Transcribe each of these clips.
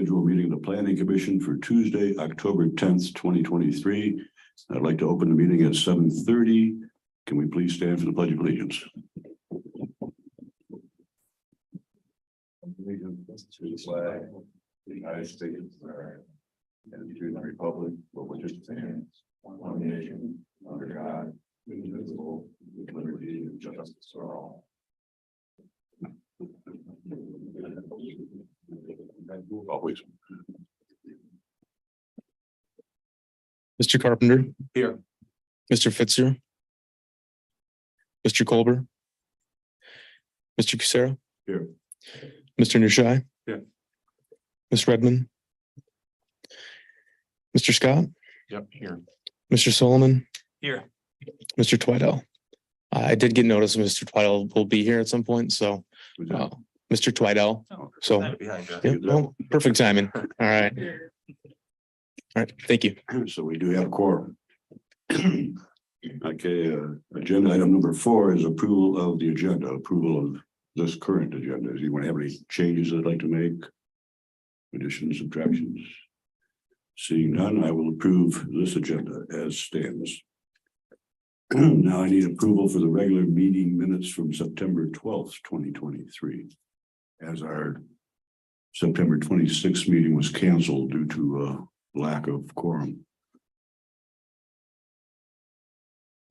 Scheduled meeting of the Planning Commission for Tuesday, October 10th, 2023. I'd like to open the meeting at 7:30. Can we please stand for the Pledge of Allegiance? Allegiance to the flag of the United States of America and to the republic for which it stands, one nation, under God, indivisible, with liberty and justice for all. Always. Mr. Carpenter. Here. Mr. Fitzer. Mr. Colbert. Mr. Kucera. Here. Mr. Nushai. Here. Ms. Redmond. Mr. Scott. Yep, here. Mr. Solomon. Here. Mr. Twidell. I did get notice Mr. Twidell will be here at some point, so Mr. Twidell. So yeah, well, perfect timing. All right. All right, thank you. So we do have a quorum. Okay, agenda item number 4 is approval of the agenda, approval of this current agenda. Do you want to have any changes I'd like to make? Additions, subtractions? Seeing none, I will approve this agenda as stands. Now I need approval for the regular meeting minutes from September 12th, 2023. As our September 26th meeting was canceled due to lack of quorum.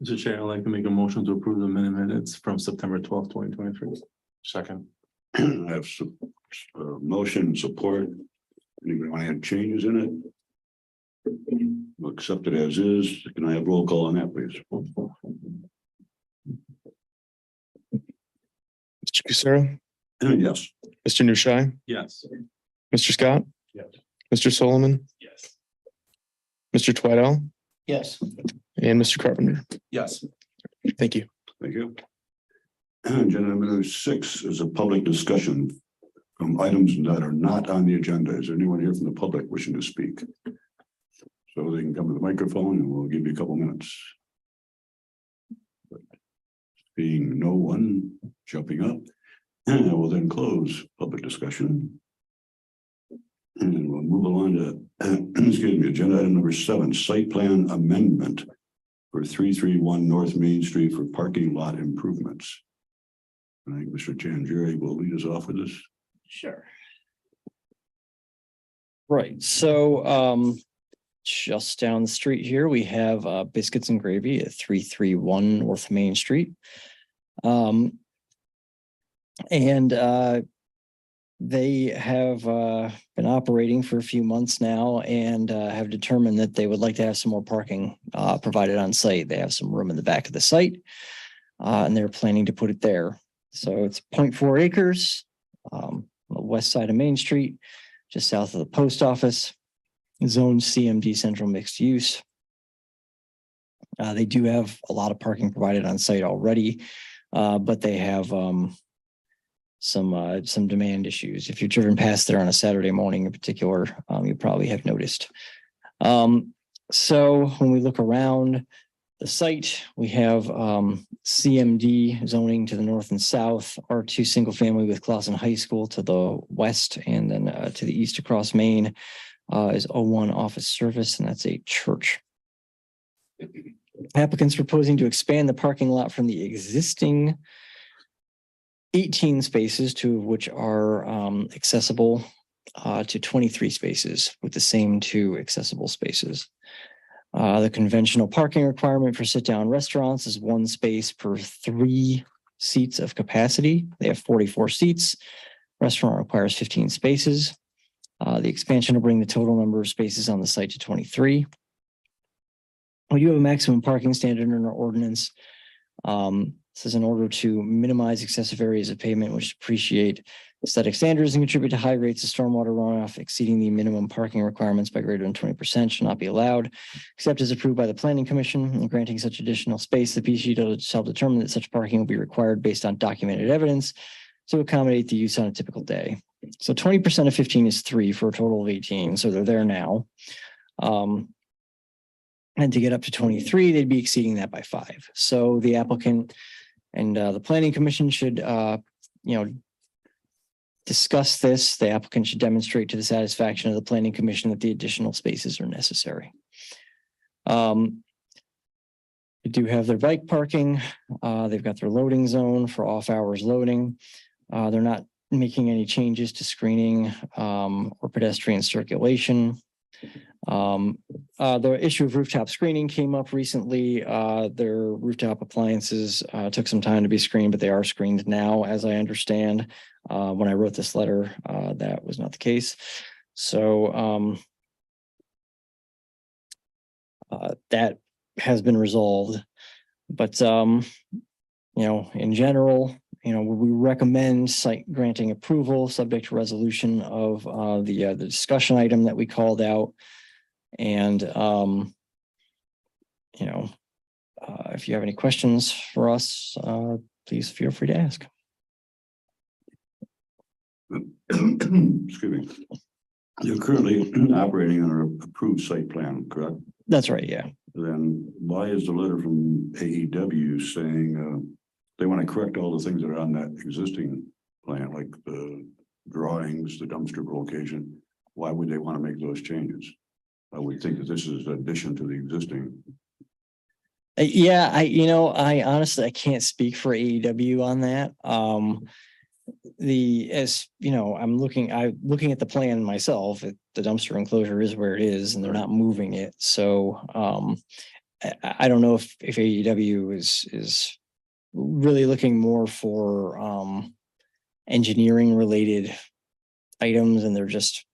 Mr. Chair, I'd like to make a motion to approve the minutes from September 12th, 2023. Second. I have some motion and support. Anybody want to add changes in it? We'll accept it as is. Can I have roll call on that, please? Mr. Kucera. Yes. Mr. Nushai. Yes. Mr. Scott. Yes. Mr. Solomon. Yes. Mr. Twidell. Yes. And Mr. Carpenter. Yes. Thank you. Thank you. Agenda number 6 is a public discussion from items that are not on the agenda. Is there anyone here from the public wishing to speak? So they can come to the microphone and we'll give you a couple minutes. Being no one jumping up, I will then close public discussion. And we'll move along to, excuse me, agenda item number 7, site plan amendment for 331 North Main Street for parking lot improvements. I think Mr. Janjeri will lead us off with this. Sure. Right, so just down the street here, we have Biscuits and Gravy at 331 North Main Street. They have been operating for a few months now and have determined that they would like to have some more parking provided on site. They have some room in the back of the site and they're planning to put it there. So it's 0.4 acres on the west side of Main Street, just south of the post office, zone CMD central mixed use. They do have a lot of parking provided on site already, but they have some demand issues. If you've driven past there on a Saturday morning in particular, you probably have noticed. So when we look around the site, we have CMD zoning to the north and south, R2 single family with Clausen High School to the west, and then to the east across Main is O1 office service, and that's a church. Applicants proposing to expand the parking lot from the existing 18 spaces, 2 of which are accessible, to 23 spaces with the same 2 accessible spaces. The conventional parking requirement for sit-down restaurants is 1 space per 3 seats of capacity. They have 44 seats. Restaurant requires 15 spaces. The expansion will bring the total number of spaces on the site to 23. We do have a maximum parking standard in our ordinance. This is in order to minimize excessive areas of pavement which depreciate aesthetic standards and contribute to high rates of stormwater runoff. Exceeding the minimum parking requirements by greater than 20% should not be allowed, except as approved by the Planning Commission. And granting such additional space, the PCD shall determine that such parking will be required based on documented evidence to accommodate the use on a typical day. So 20% of 15 is 3 for a total of 18. So they're there now. And to get up to 23, they'd be exceeding that by 5. So the applicant and the Planning Commission should, discuss this, the applicant should demonstrate to the satisfaction of the planning commission that the additional spaces are necessary. They do have their bike parking. They've got their loading zone for off hours loading. They're not making any changes to screening or pedestrian circulation. The issue of rooftop screening came up recently. Their rooftop appliances took some time to be screened, but they are screened now, as I understand. When I wrote this letter, that was not the case. So that has been resolved. But in general, we recommend site granting approval subject to resolution of the discussion item that we called out. And if you have any questions for us, please feel free to ask. Excuse me. You're currently operating on an approved site plan, correct? That's right, yeah. Then why is the letter from AEW saying they want to correct all the things that are on that existing plan, like the drawings, the dumpster location? Why would they want to make those changes? I would think that this is an addition to the existing. Yeah, I honestly, I can't speak for AEW on that. I'm looking at the plan myself. The dumpster enclosure is where it is and they're not moving it. So I don't know if AEW is really looking more for engineering related items, and they're just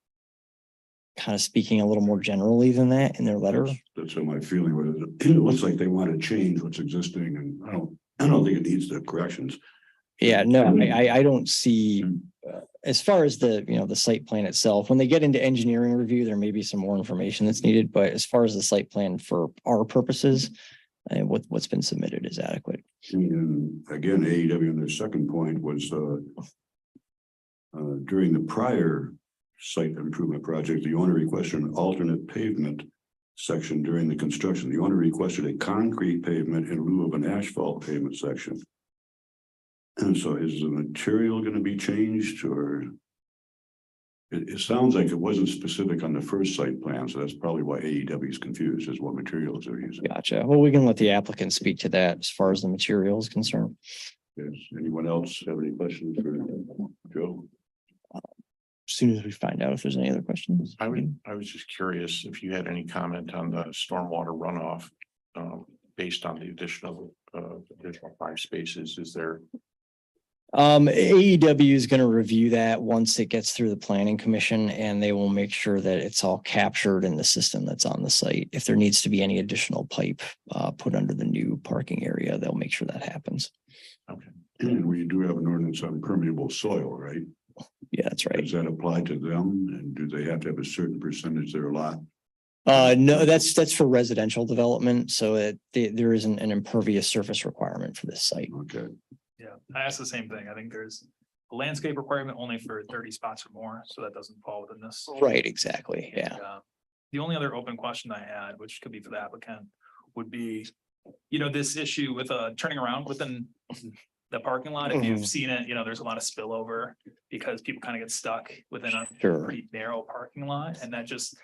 kind of speaking a little more generally than that in their letter. That's my feeling with it. It looks like they want to change what's existing, and I don't think it needs the corrections. Yeah, no, I don't see, as far as the site plan itself, when they get into engineering review, there may be some more information that's needed, but as far as the site plan for our purposes, what's been submitted is adequate. And again, AEW in their second point was during the prior site improvement project, the owner requested an alternate pavement section during the construction. The owner requested a concrete pavement in lieu of an asphalt pavement section. And so is the material going to be changed, or it sounds like it wasn't specific on the first site plan. So that's probably why AEW is confused as what materials they're using. Gotcha. Well, we can let the applicant speak to that as far as the material is concerned. Yes. Anyone else have any questions for Joe? As soon as we find out if there's any other questions. I was just curious if you had any comment on the stormwater runoff based on the additional 5 spaces. Is there? AEW is going to review that once it gets through the planning commission, and they will make sure that it's all captured in the system that's on the site. If there needs to be any additional pipe put under the new parking area, they'll make sure that happens. Okay. And we do have an ordinance on permeable soil, right? Yeah, that's right. Does that apply to them? And do they have to have a certain percentage of their lot? No, that's for residential development. So there isn't an impervious surface requirement for this site. Okay. Yeah, I asked the same thing. I think there's a landscape requirement only for 30 spots or more, so that doesn't fall within this. Right, exactly. Yeah. The only other open question I had, which could be for the applicant, would be, this issue with turning around within the parking lot. If you've seen it, there's a lot of spillover because people kind of get stuck within a pretty narrow parking lot, and that just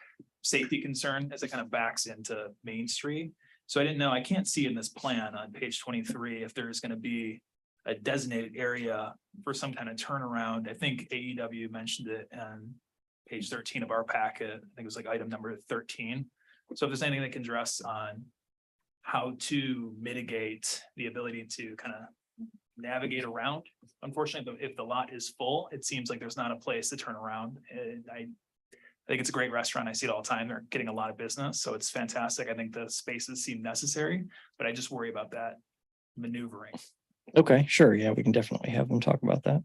safety concern as it kind of backs into Main Street. So I didn't know, I can't see in this plan on page 23 if there's going to be a designated area for some kind of turnaround. I think AEW mentioned it on page 13 of our packet. I think it was like item number 13. So if there's anything that can address on how to mitigate the ability to kind of navigate around. Unfortunately, if the lot is full, it seems like there's not a place to turn around. And I think it's a great restaurant. I see it all the time. They're getting a lot of business, so it's fantastic. I think the spaces seem necessary, but I just worry about that maneuvering. Okay, sure. Yeah, we can definitely have them talk about that.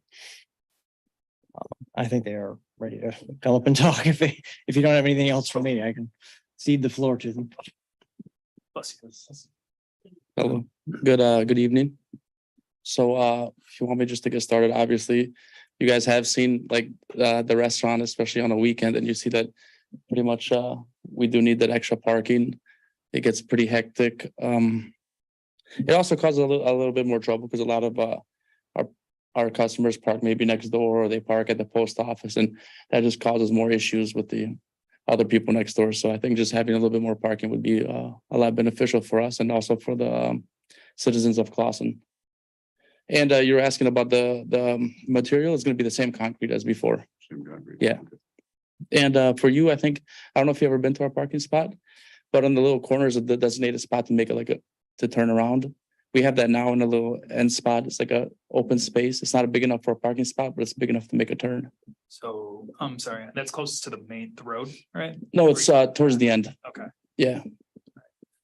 I think they are ready to come up and talk. If you don't have anything else for me, I can cede the floor to them. Bless you. Hello, good evening. So if you want me just to get started, obviously you guys have seen like the restaurant, especially on a weekend, and you see that pretty much we do need that extra parking. It gets pretty hectic. It also causes a little bit more trouble because a lot of our customers park maybe next door or they park at the post office, and that just causes more issues with the other people next door. So I think just having a little bit more parking would be a lot beneficial for us and also for the citizens of Clausen. And you're asking about the material is going to be the same concrete as before. Same concrete. Yeah. And for I think, I don't know if you've ever been to our parking spot, but on the little corners of the designated spot to make it to turn around. We have that now in a little end spot. It's like a open space. It's not big enough for a parking spot, but it's big enough to make a turn. So, I'm sorry, that's closest to the the road, right? No, it's towards the end. Okay, Yeah.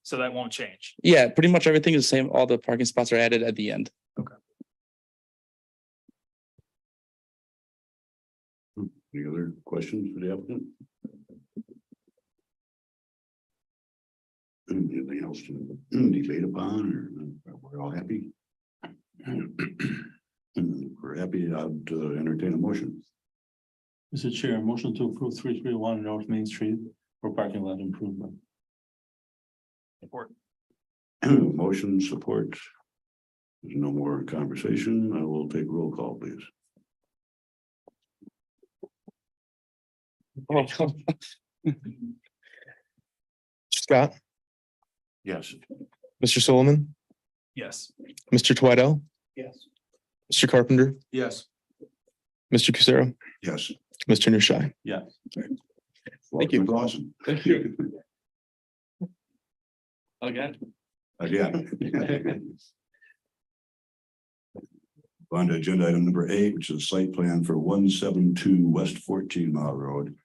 so that won't change. Yeah, pretty much everything is the same. All the parking spots are added at the end. Any other questions for the applicant? Anything else to debate upon, or we're all happy? We're happy. I'd entertain a motion. Mr. Chair, motion to approve 331 North Main Street for parking lot improvement. Support. Motion support. There's no more conversation. I will take roll call, please. Scott, Yes. Mr. Solomon, Yes. Mr. Twidell, Yes. Mr. Carpenter, Yes. Mr. Cusero, Yes. Mr. Nushai. Yeah. Thank you. Awesome. Thank you. Again. Again. On to agenda item number 8, which is site plan for 172 West 14 Mile Road.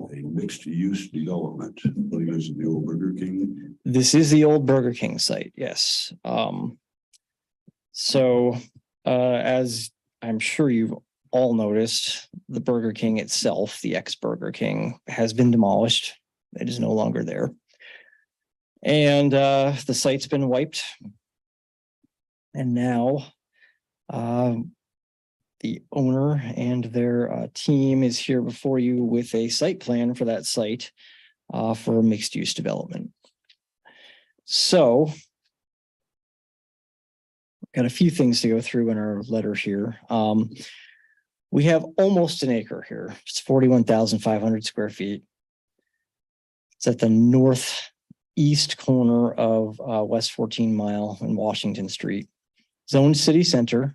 A mixed use development. I believe this is the old Burger King. This is the old Burger King site, yes. So as I'm sure you've all noticed, the Burger King itself, the ex-Burger King, has been demolished. It is no longer there. And the site's been wiped. And now the owner and their team is here before you with a site plan for that site for mixed use development. So got a few things to go through in our letter here. We have almost an acre here. It's 41,500 square feet. It's at the northeast corner of West 14 Mile and Washington Street. Zoned city center.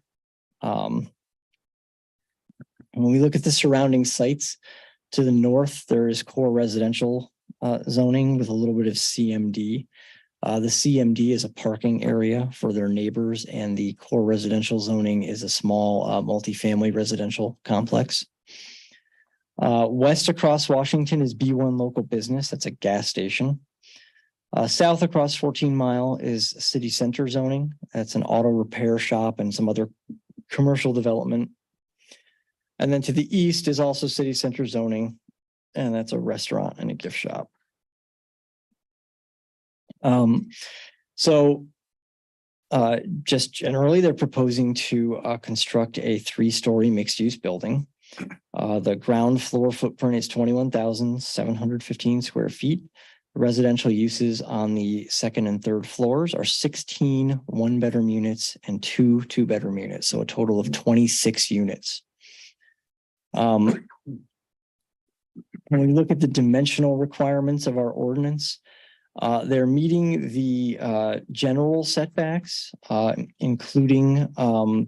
When we look at the surrounding sites, to the north, there is core residential zoning with a little bit of CMD. The CMD is a parking area for their neighbors, and the core residential zoning is a small multifamily residential complex. West across Washington is B1 local business. That's a gas station. South across 14 Mile is city center zoning. That's an auto repair shop and some other commercial development. And then to the east is also city center zoning, and that's a restaurant and a gift shop. Just generally, they're proposing to construct a 3-story mixed-use building. The ground floor footprint is 21,715 square feet. Residential uses on the second and third floors are 16 one-bedroom units and 2 two-bedroom units, so a total of 26 units. When we look at the dimensional requirements of our ordinance, they're meeting the general setbacks, including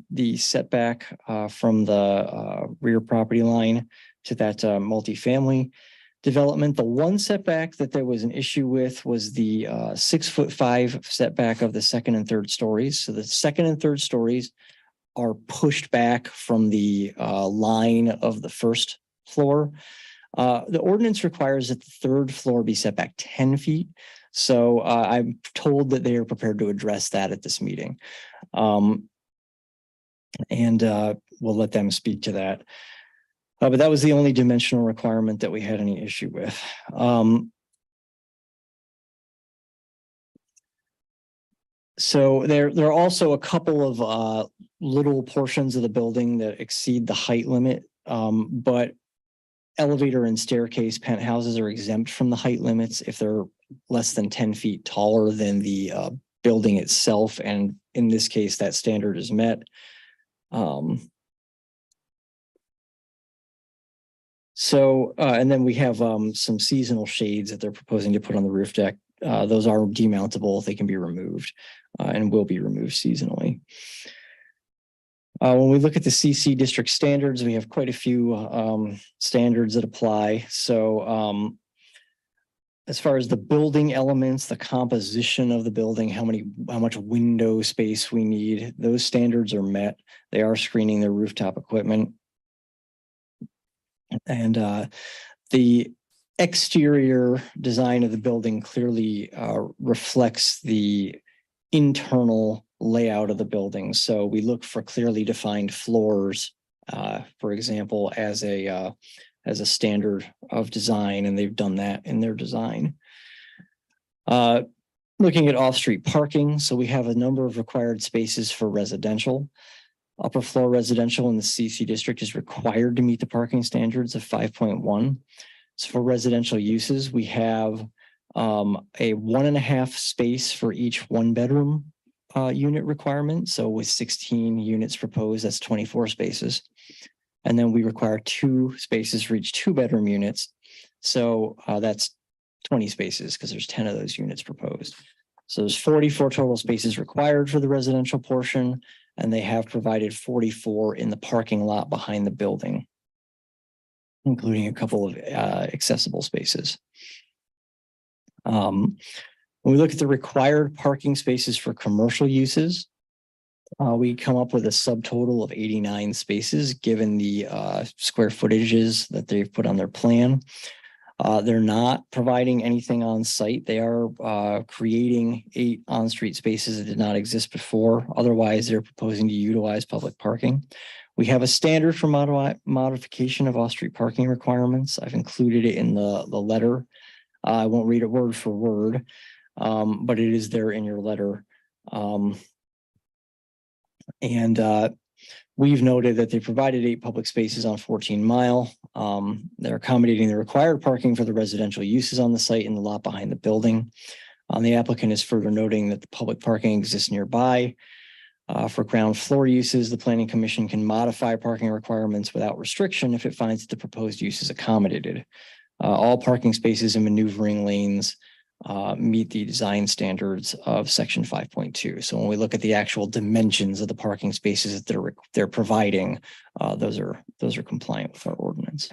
the setback from the rear property line to that multifamily development. The one setback that there was an issue with was the 6'5" setback of the second and third stories. So the second and third stories are pushed back from the line of the first floor. The ordinance requires that the third floor be set back 10 feet. So I'm told that they are prepared to address that at this meeting. We'll let them speak to that. But that was the only dimensional requirement that we had any issue with. So there are also a couple of little portions of the building that exceed the height limit, but elevator and staircase penthouses are exempt from the height limits if they're less than 10 feet taller than the building itself. And in this case, that standard is met. And then we have some seasonal shades that they're proposing to put on the roof deck. Those are demountable. They can be removed and will be removed seasonally. When we look at the CC district standards, we have quite a few standards that apply. So as far as the building elements, the composition of the building, how much window space we need, those standards are met. They are screening their rooftop equipment. And the exterior design of the building clearly reflects the internal layout of the building. So we look for clearly defined floors, for example, as a standard of design, and they've done that in their design. Looking at off-street parking, so we have a number of required spaces for residential. Upper floor residential in the CC district is required to meet the parking standards of 5.1. So for residential uses, we have a 1.5 space for each 1-bedroom unit requirement. So with 16 units proposed, that's 24 spaces. And then we require 2 spaces for each 2-bedroom units. So that's 20 spaces because there's 10 of those units proposed. So there's 44 total spaces required for the residential portion, and they have provided 44 in the parking lot behind the building, including a couple of accessible spaces. When we look at the required parking spaces for commercial uses, we come up with a subtotal of 89 spaces, given the square footages that they've put on their plan. They're not providing anything on site. They are creating 8 on-street spaces that did not exist before. Otherwise, they're proposing to utilize public parking. We have a standard for modification of off-street parking requirements. I've included it in the letter. I won't read it word for word, but it is there in your letter. We've noted that they provided 8 public spaces on 14 Mile. They're accommodating the required parking for the residential uses on the site in the lot behind the building. The applicant is further noting that the public parking exists nearby. For ground floor uses, the Planning Commission can modify parking requirements without restriction if it finds that the proposed use is accommodated. All parking spaces and maneuvering lanes meet the design standards of section 5.2. So when we look at the actual dimensions of the parking spaces that they're providing, those are compliant with our ordinance.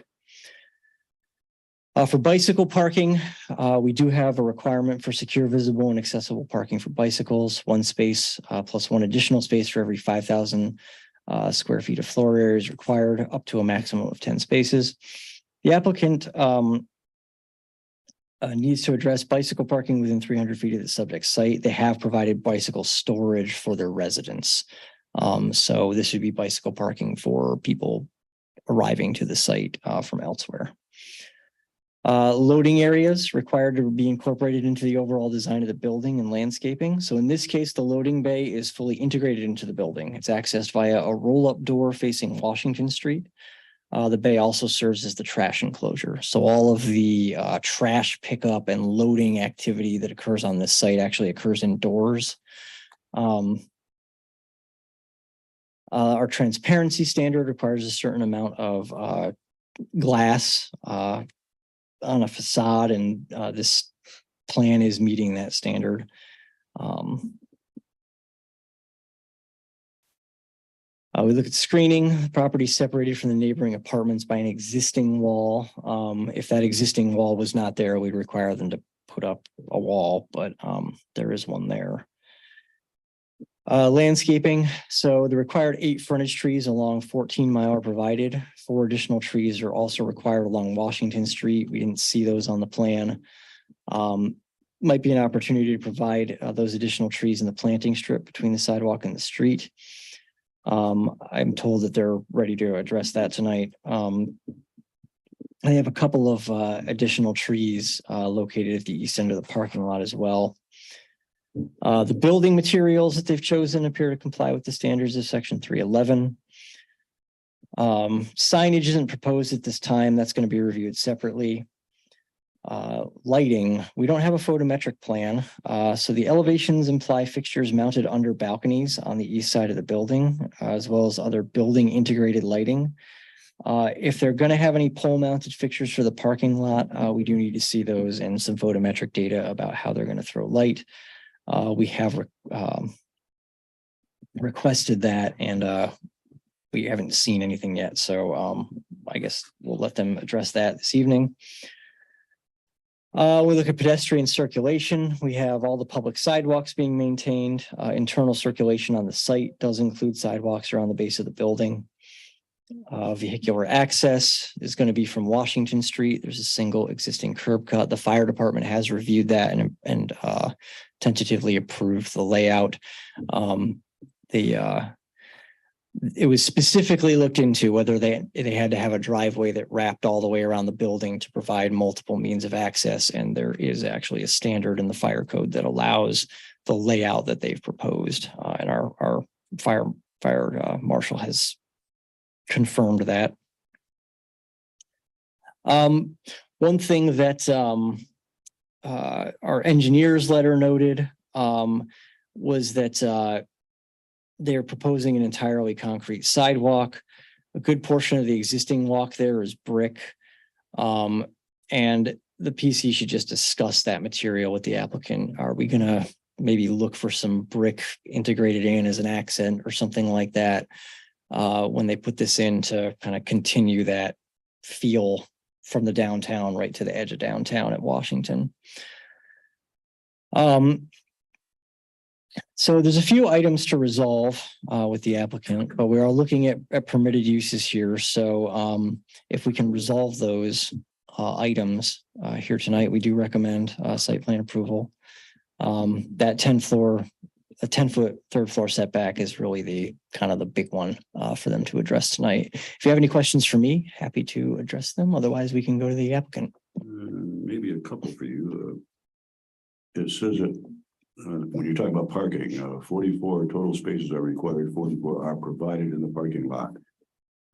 For bicycle parking, we do have a requirement for secure, visible, and accessible parking for bicycles. 1 space plus 1 additional space for every 5,000 square feet of floor area is required, up to a maximum of 10 spaces. The applicant needs to address bicycle parking within 300 feet of the subject site. They have provided bicycle storage for their residents. So this would be bicycle parking for people arriving to the site from elsewhere. Loading areas required to be incorporated into the overall design of the building and landscaping. So in this case, the loading bay is fully integrated into the building. It's accessed via a roll-up door facing Washington Street. The bay also serves as the trash enclosure. So all of the trash pickup and loading activity that occurs on this site actually occurs indoors. Our transparency standard requires a certain amount of glass on a facade, and this plan is meeting that standard. We look at screening. The property separated from the neighboring apartments by an existing wall. If that existing wall was not there, we'd require them to put up a wall, but there is one there. Landscaping. So the required 8 frontage trees along 14 Mile are provided. 4 additional trees are also required along Washington Street. We didn't see those on the plan. Might be an opportunity to provide those additional trees in the planting strip between the sidewalk and the street. I'm told that they're ready to address that tonight. I have a couple of additional trees located at the east end of the parking lot as well. The building materials that they've chosen appear to comply with the standards of section 311. Signage isn't proposed at this time. That's going to be reviewed separately. Lighting, we don't have a photometric plan. So the elevations imply fixtures mounted under balconies on the east side of the building, as well as other building integrated lighting. If they're going to have any pole mounted fixtures for the parking lot, we do need to see those and some photometric data about how they're going to throw light. We have requested that, and we haven't seen anything yet. So I guess we'll let them address that this evening. We look at pedestrian circulation. We have all the public sidewalks being maintained. Internal circulation on the site does include sidewalks around the base of the building. Vehicular access is going to be from Washington Street. There's a single existing curb cut. The fire department has reviewed that and tentatively approved the layout. It was specifically looked into whether they had to have a driveway that wrapped all the way around the building to provide multiple means of access. And there is actually a standard in the fire code that allows the layout that they've proposed. And our fire marshal has confirmed that. One thing that our engineer's letter noted was that they're proposing an entirely concrete sidewalk. A good portion of the existing walk there is brick. And the PC should just discuss that material with the applicant. Are we going to maybe look for some brick integrated in as an accent or something like that when they put this in to kind of continue that feel from the downtown right to the edge of downtown at Washington? So there's a few items to resolve with the applicant, but we are looking at permitted uses here. So if we can resolve those items here tonight, we do recommend site plan approval. That 10-foot third floor setback is really the kind of the big one for them to address tonight. If you have any questions for me, happy to address them. Otherwise, we can go to the applicant. Maybe a couple for you. It says that when you talk about parking, 44 total spaces are required, 44 are provided in the parking lot,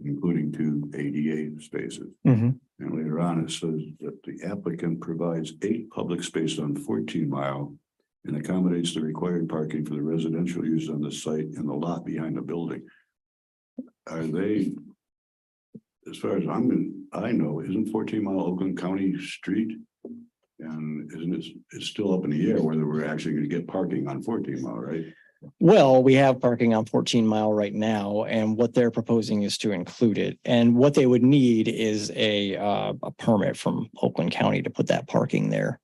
including 2 ADA spaces. And later on, it says that the applicant provides 8 public spaces on 14 Mile and accommodates the required parking for the residential use on the site and the lot behind the building. Are they, as far as I know, isn't 14 Mile Oakland County Street? And isn't it's still up in the air whether we're actually going to get parking on 14 Mile, right? Well, we have parking on 14 Mile right now, and what they're proposing is to include it. And what they would need is a permit from Oakland County to put that parking there.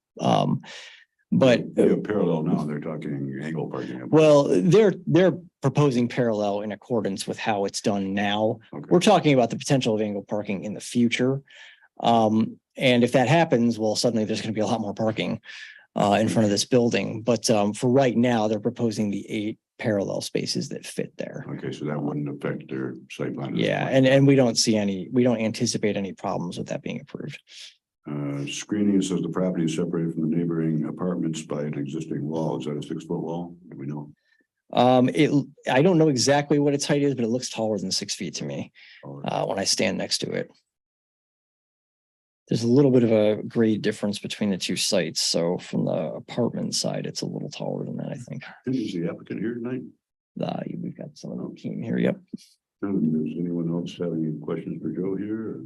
But they have parallel now, they're talking angle parking. well, they're proposing parallel in accordance with how it's done now. Okay. We're talking about the potential of angle parking in the future. And if that happens, well, suddenly there's going to be a lot more parking in front of this building. But for right now, they're proposing the 8 parallel spaces that fit there. Okay, so that wouldn't affect their site plan. Yeah, and we don't anticipate any problems with that being approved. Screening says the property is separated from the neighboring apartments by an existing wall. Is that a 6-foot wall? Do we know? I don't know exactly what its height is, but it looks taller than 6 feet to me when I stand next to it. There's a little bit of a grade difference between the two sites. So from the apartment side, it's a little taller than that, I think. Is the applicant here tonight? We've got some of the team here. Yep. Does anyone else have any questions for Joe here?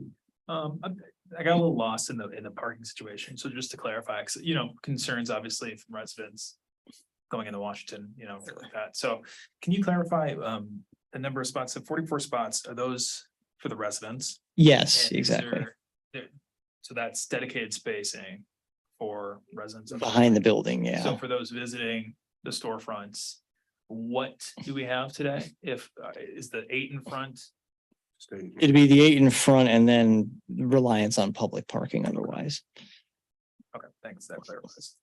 I got a little lost in the parking situation. So just to clarify, concerns obviously from residents going into Washington, like that. So can you clarify the number of spots? So 44 spots, are those for the residents? Yes, And exactly. So that's dedicated spacing for residents Behind the building. Yeah. So for those visiting the storefronts, what do we have today? If is the 8 in front? It'd be the 8 in front and then reliance on public parking otherwise. Okay, thanks. That clarifies.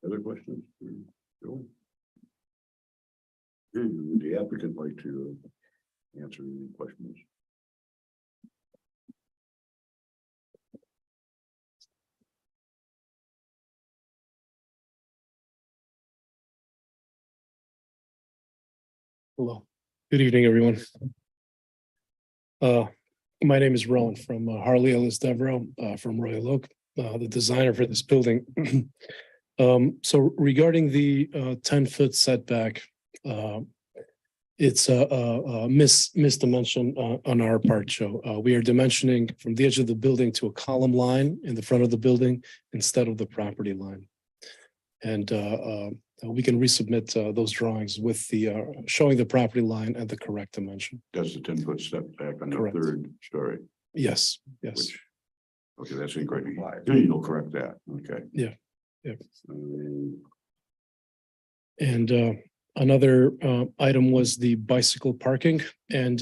Other questions? for Joe? Would the applicant like to answer any questions? Hello, good evening, everyone. My name is Rowan from Harley Ellis Devereaux, from Royal Oak, the designer for this building. So regarding the 10-foot setback, it's a misdimension on our part, Joe. We are dimensioning from the edge of the building to a column line in the front of the building instead of the property line. And we can resubmit those drawings with the showing the property line and the correct dimension. That's the 10-foot step back on the Correct. third story, Yes, yes. which, okay, that's incorrect. You'll correct that, okay. Yeah, yeah. Um, And another item was the bicycle parking. And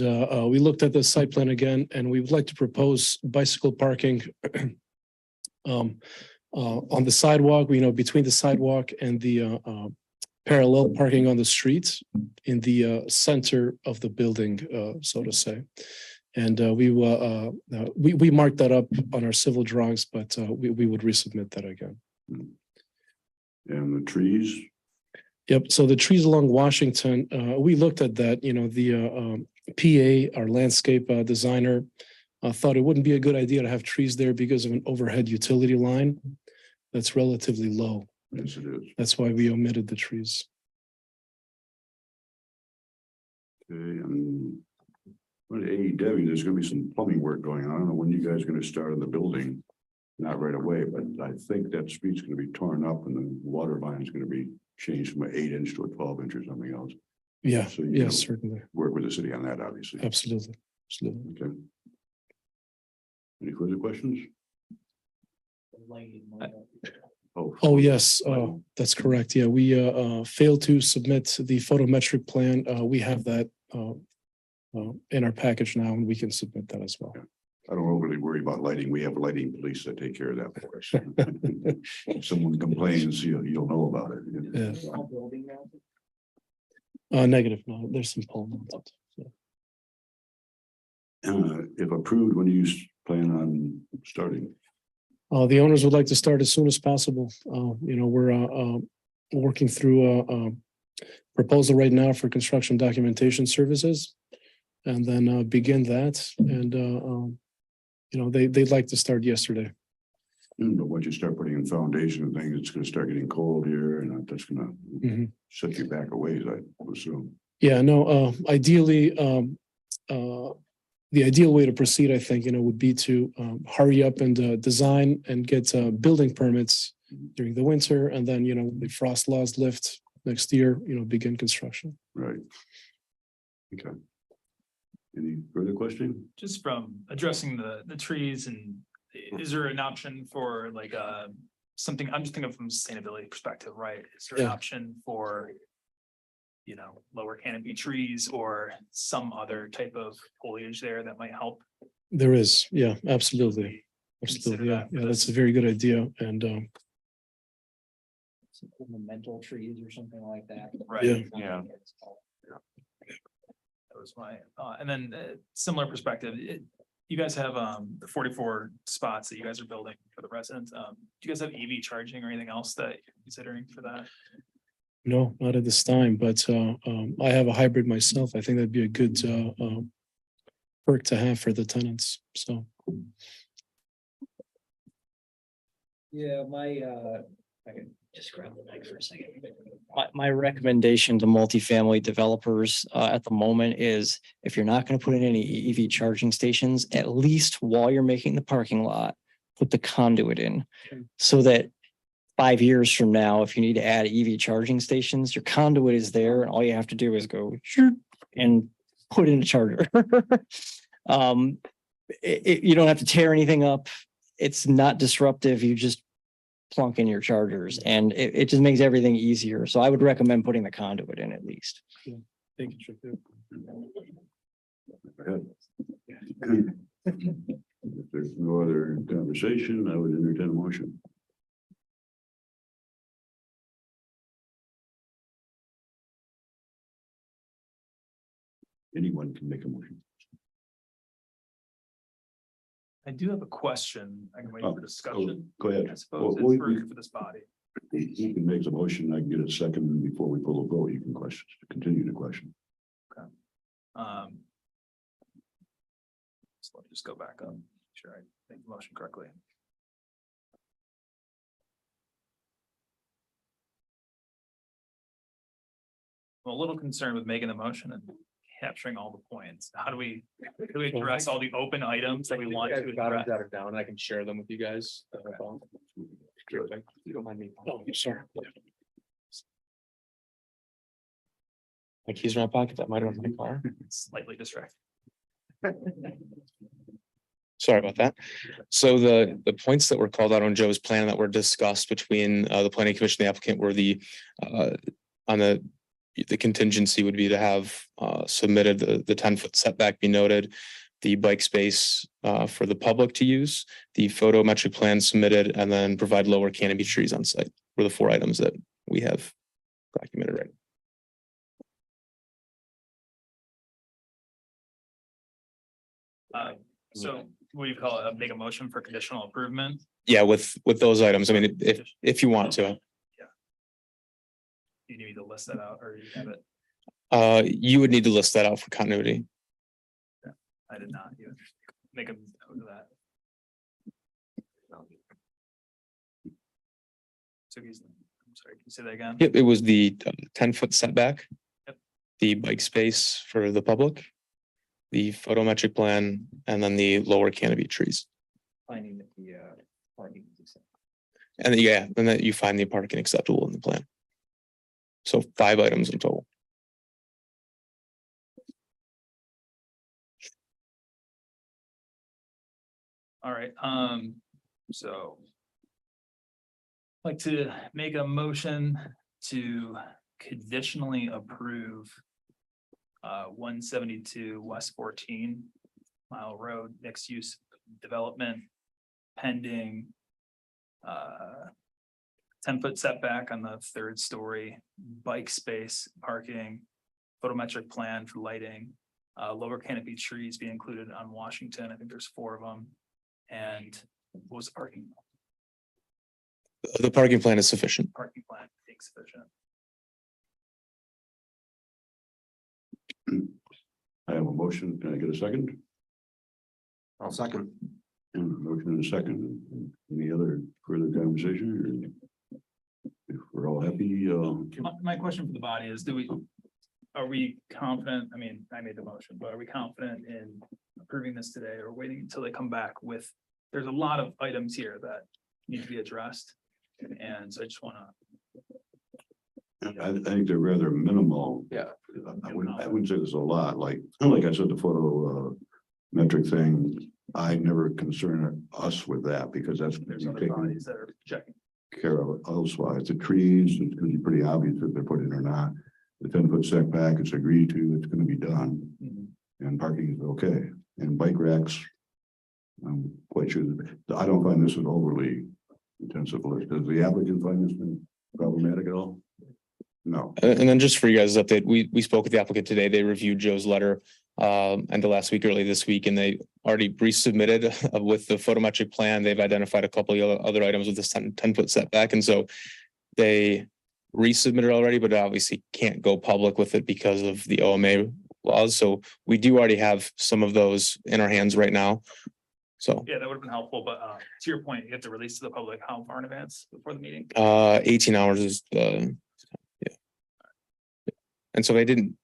we looked at the site plan again, and we would like to propose bicycle parking on the sidewalk, between the sidewalk and the parallel parking on the street in the center of the building, so to say. And we marked that up on our civil drawings, but we would resubmit that again. And the trees, Yep. So the trees along Washington, we looked at that, the PA, our landscape designer, thought it wouldn't be a good idea to have trees there because of an overhead utility line that's relatively low. yes, it is. That's why we omitted the trees. Okay, and with AEW, there's gonna be some plumbing work going on. I don't know when you guys are gonna start on the building. Not right away, but I think that street's gonna be torn up and the water line is gonna be changed from an 8-inch to a 12-inch or something else. Yeah, So, you yes, know, certainly. Work with the city on that, obviously. Absolutely. Absolutely. Okay. Any further questions? Oh, yes, that's correct. Yeah, we failed to submit the photometric plan. We have that in our package now, and we can submit that as well. I don't overly worry about lighting. We have lighting police that take care of that for us. If someone complains, you'll know about it. Yeah. Negative. No, there's some pole mounted. So. If approved, when do you plan on starting? The owners would like to start as soon as possible. We're working through a proposal right now for construction documentation services, and then begin that. And they'd like to start yesterday. But once you start putting in foundation and things, it's gonna start getting cold here and that's gonna Mhm. set you back a ways, I assume. Yeah, no, ideally, the ideal way to proceed, I think, would be to hurry up and design and get building permits during the winter, and then, the frost laws lift next year, begin construction. Right. Okay. Any further question? Just from addressing the trees, and is there an option for like something, I'm just thinking from a sustainability perspective, right? Is there an Yeah. option for lower canopy trees or some other type of foliage there that might help? There is, yeah, absolutely. Consider Absolutely, yeah, that for yeah, that's this. a very good idea, and Some ornamental trees or something like that. Right. Yeah. Yeah. That was my, and then similar perspective, you guys have the 44 spots that you guys are building for the residents. Do you guys have EV charging or anything else that you're considering for that? no, not at this time, but I have a hybrid myself. I think that'd be a good perk to have for the tenants, so. Yeah, I can just grab the mic for a second. My recommendation to multifamily developers at the moment is if you're not going to put in any EV charging stations, at least while you're making the parking lot, put the conduit in so that 5 years from now, if you need to add EV charging stations, your conduit is there and all you have to do is go and put in a charger. You don't have to tear anything up. It's not disruptive. You just plunk in your chargers and it just makes everything easier. So I would recommend putting the conduit in at least. Thank you, Chip. Go ahead. If there's no other conversation, I would entertain a motion. Anyone can make a motion. I do have a question. I can wait Oh, for discussion. Go ahead. I suppose Well, it's for this body. You can make the motion. I can get a second and before we pull a vote. You can continue the question. let me just go back up. Sure, I make the motion correctly. I'm a little concerned with making the motion and capturing all the points. How do we address all the open items that we want to address? Jotted down, I can share them with you guys. You don't mind me? Oh, sorry. My keys are in my pocket, that might have been my car. Slightly distracted. Sorry about that. So the points that were called out on Joe's plan that were discussed between the planning commission, and the applicant were on the contingency would be to have submitted the 10-foot setback be noted, the bike space for the public to use, the photometric plan submitted, and then provide lower canopy trees on site were the 4 items that we have documented right. So what do you call it? Make a motion for conditional improvement? Yeah, with those items. I mean, if you want to. You need me to list that out or you have it? You would need to list that out for continuity. I did not. You make a note of that. So I'm sorry, can you say that again? Yep, it was the 10-foot setback. Yep. The bike space for the public, the photometric plan, and then the lower canopy trees. Finding that the parking is acceptable. And yeah, and that you find the parking acceptable in the plan. So 5 items in total. All right, so. I'd like to make a motion to conditionally approve. 172 West 14 Mile Road mixed use development pending. 10-foot setback on the 3rd story, bike space, parking, photometric plan for lighting, lower canopy trees be included on Washington. I think there's 4 of them. And what was the parking? The parking plan is sufficient. Parking plan being sufficient. I have a motion. Can I get a second? I'll second. And a motion and a second. Any other further conversation? Or if we're all happy, My question for the body is, are we confident? I mean, I made the motion, but are we confident in approving this today or waiting until they come back with, there's a lot of items here that need to be addressed. And so I just want to. I think they're rather minimal. Yeah. I wouldn't say there's a lot, like I said, the photo metric thing, I never concern us with that because that's. There's other bodies that are checking. Care of elsewise, the trees, it's gonna be pretty obvious if they're put in or not. The 10-foot setback, it's agreed to, it's gonna be done. And parking is okay, and bike racks. I'm quite sure, I don't find this an overly intensive list. Does the applicant find this problematic at all? No. And then just for you guys' update, we spoke with the applicant today. They reviewed Joe's letter end of last week, early this week, and they already resubmitted with the photometric plan. They've identified a couple of other items with this 10-foot setback. And so they resubmitted already, but obviously can't go public with it because of the OMA laws. So we do already have some of those in our hands right now. So Yeah, that would have been helpful, but to your point, you have to release to the public how far in advance before the meeting? 18 hours is yeah. And so they didn't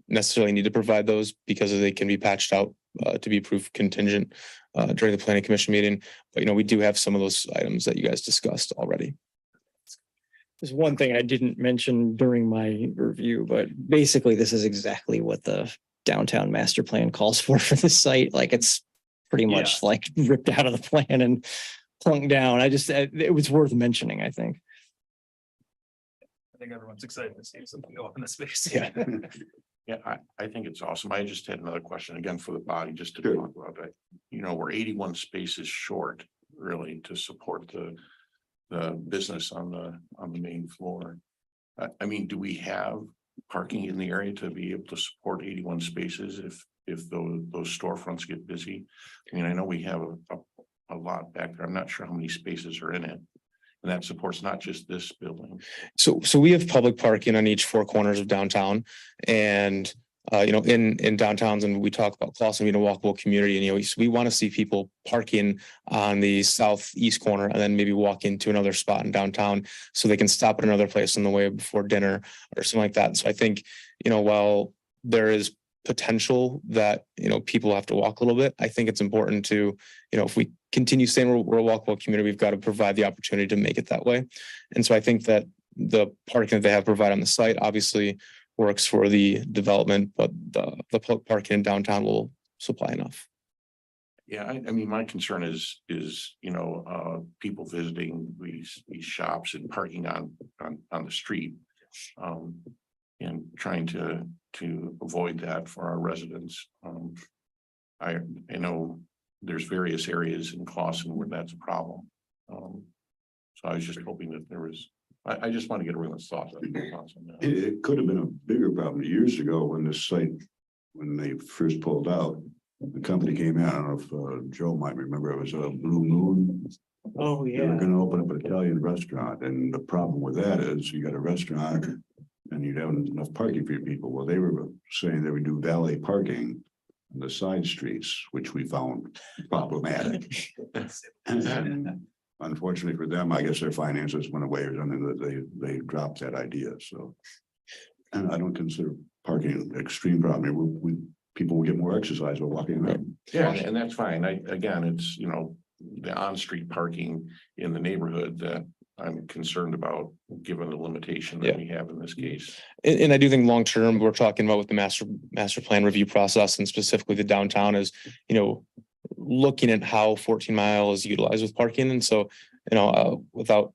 necessarily need to provide those because they can be patched out to be approved contingent during the planning commission meeting. But we do have some of those items that you guys discussed already. There's one thing I didn't mention during my review, but basically this is exactly what the downtown master plan calls for the site. Like it's pretty much like ripped out of the plan and plunked down. It was worth mentioning, I think. I think everyone's excited to see something go up in the space. Yeah. Yeah, I think it's awesome. I just had another question again for the body, just to Sure. talk about that. We're 81 spaces short really to support the business on the main floor. I mean, do we have parking in the area to be able to support 81 spaces if those storefronts get busy? I mean, I know we have a lot back there. I'm not sure how many spaces are in it. And that supports not just this building. So we have public parking on each 4 corners of downtown, and in downtowns, and we talk about Clawson being a walkable community, and, we want to see people parking on the southeast corner and then maybe walk into another spot in downtown so they can stop at another place on the way before dinner or something like that. So I think, while there is potential that, people have to walk a little bit, I think it's important to, if we continue saying we're a walkable community, we've got to provide the opportunity to make it that way. And so I think that the parking that they have provided on the site obviously works for the development, but the parking in downtown will supply enough. Yeah, I mean, my concern is, people visiting these shops and parking on the street. And trying to avoid that for our residents. I know there's various areas in Clawson where that's a problem. So I was just hoping that there was, I just want to get everyone's thoughts on that. It could have been a bigger problem years ago when this site, when they first pulled out. The company came in, I don't know if Joe might remember, it was a Blue Moon. Oh, They were gonna open up an Italian restaurant, and the problem with that is you got a restaurant and you'd have enough parking for your people. Well, they were saying they would do valet parking on the side streets, which we found problematic. And unfortunately for them, I guess their finances went away or something, that they dropped that idea, so. And I don't consider parking an extreme problem. I mean, people will get more exercise while walking around. Yeah, and that's fine. Again, it's, the on-street parking in the neighborhood that I'm concerned about, given the limitation that we have in this case. And I do think long-term, we're talking about with the master plan review process, and specifically the downtown is, looking at how 14 Mile is utilized with parking. And so, without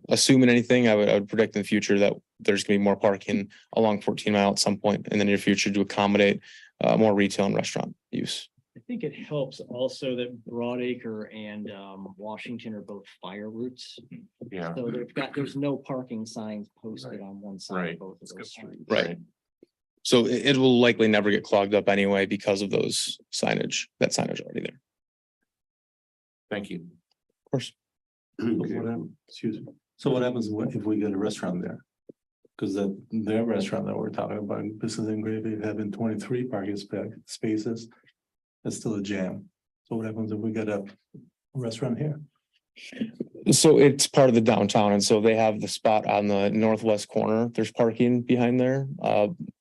assuming anything, I would predict in the future that there's gonna be more parking along 14 Mile at some point in the near future to accommodate more retail and restaurant use. I think it helps also that Broadacre and Washington are both fire routes. Yeah. So there's no parking signs posted on one side Right. of both of those streets. Right. So it will likely never get clogged up anyway because of that signage already there. Thank you. Of course. Excuse me. So what happens if we get a restaurant there? Because their restaurant that we're talking about, Business and Gravy, having 23 parking spaces. That's still a jam. So what happens if we get a restaurant here? So it's part of the downtown, and so they have the spot on the northwest corner. There's parking behind there,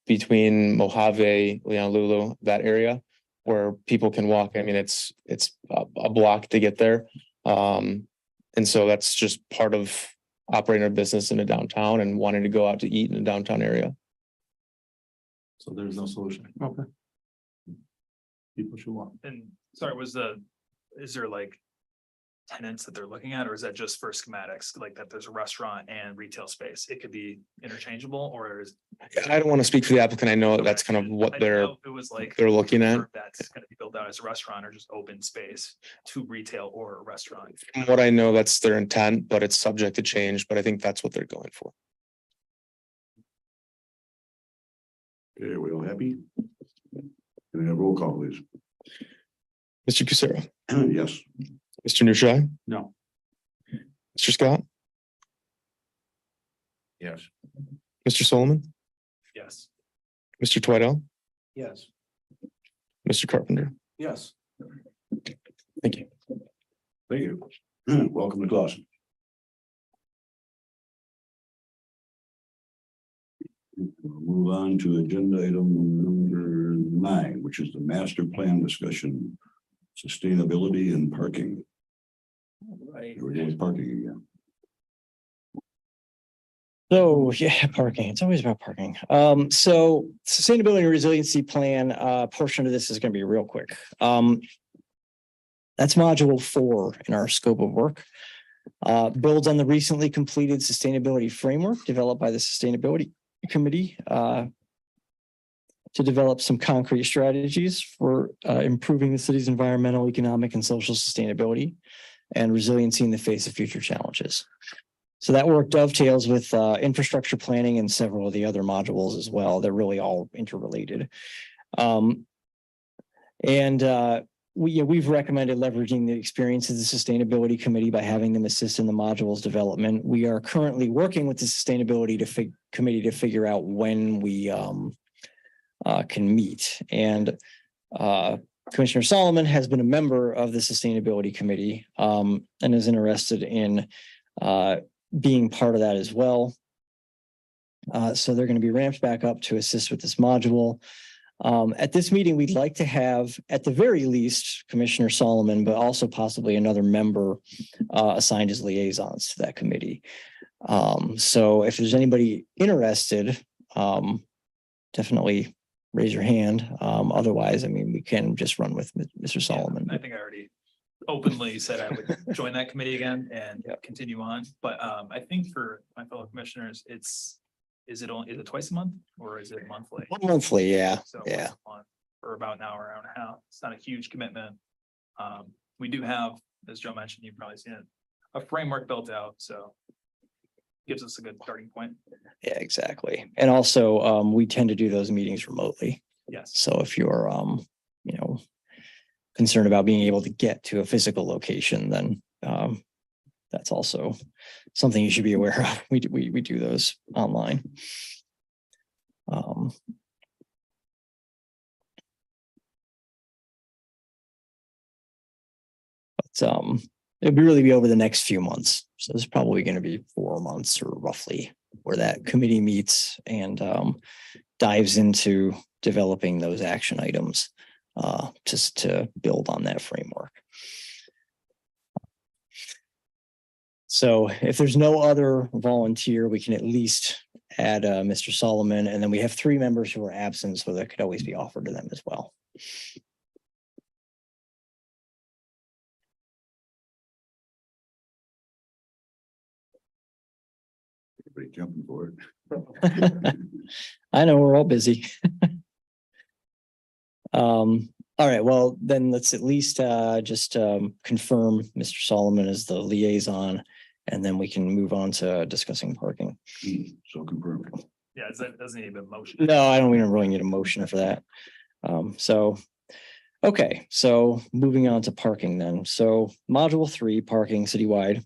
between Mojave, Leonlulu, that area, where people can walk. I mean, it's a block to get there. And so that's just part of operating a business in a downtown and wanting to go out to eat in a downtown area. So there's no solution. Okay. People should walk. And sorry, is there like tenants that they're looking at, or is that just for schematics, like that there's a restaurant and retail space? It could be interchangeable, or is. I don't want to speak for the applicant. I know that's kind of what I didn't they're know if it was like. looking at. That's gonna be built out as a restaurant or just open space to retail or a restaurant. From what I know, that's their intent, but it's subject to change, but I think that's what they're going for. Okay, are we all happy? Can I have roll call, please? Mr. Cusero, Yes. Mr. Nushai, No. Mr. Scott, Yes. Mr. Solomon, Yes. Mr. Twidell, Yes. Mr. Carpenter. Yes. Thank you. Thank you. Welcome to Clawson. We'll move on to agenda item number 9, which is the master plan discussion, sustainability and parking. Right. We're doing parking again. So, yeah, parking, it's always about parking. So sustainability and resiliency plan, portion of this is going to be real quick. That's module 4 in our scope of work. Builds on the recently completed sustainability framework developed by the Sustainability Committee to develop some concrete strategies for improving the city's environmental, economic, and social sustainability and resiliency in the face of future challenges. So that work dovetails with infrastructure planning and several of the other modules as well. They're really all interrelated. We've recommended leveraging the experience of the Sustainability Committee by having them assist in the modules development. We are currently working with the Sustainability Committee to figure out when we can meet. And Commissioner Solomon has been a member of the Sustainability Committee and is interested in being part of that as well. So they're going to be ramped back up to assist with this module. At this meeting, we'd like to have, at the very least, Commissioner Solomon, but also possibly another member assigned as liaisons to that committee. So if there's anybody interested, definitely raise your hand. Otherwise, I mean, we can just run with Mr. Solomon. I think I already openly said I would join that committee again and Yep. continue on. But I think for my fellow commissioners, is it twice a month or is it monthly? Monthly, yeah, So yeah. once a month for about an hour and a half. It's not a huge commitment. We do have, as Joe mentioned, you've probably seen it, a framework built out, so gives us a good starting point. Yeah, exactly. And also, we tend to do those meetings remotely. Yes. So if you're, concerned about being able to get to a physical location, then, that's also something you should be aware of. We do those online. It'd really be over the next few months. So there's probably going to be 4 months or roughly where that committee meets and dives into developing those action items just to build on that framework. So if there's no other volunteer, we can at least add Mr. Solomon, and then we have 3 members who are absent, so that could always be offered to them as well. Everybody jumping for it. I know we're all busy. All right, well, then let's at least just confirm Mr. Solomon as the liaison, and then we can move on to discussing parking. So confirmed. Yeah, it doesn't need a motion. No, I don't even really need a motion for that. Okay, so moving on to parking then. So module 3, parking citywide.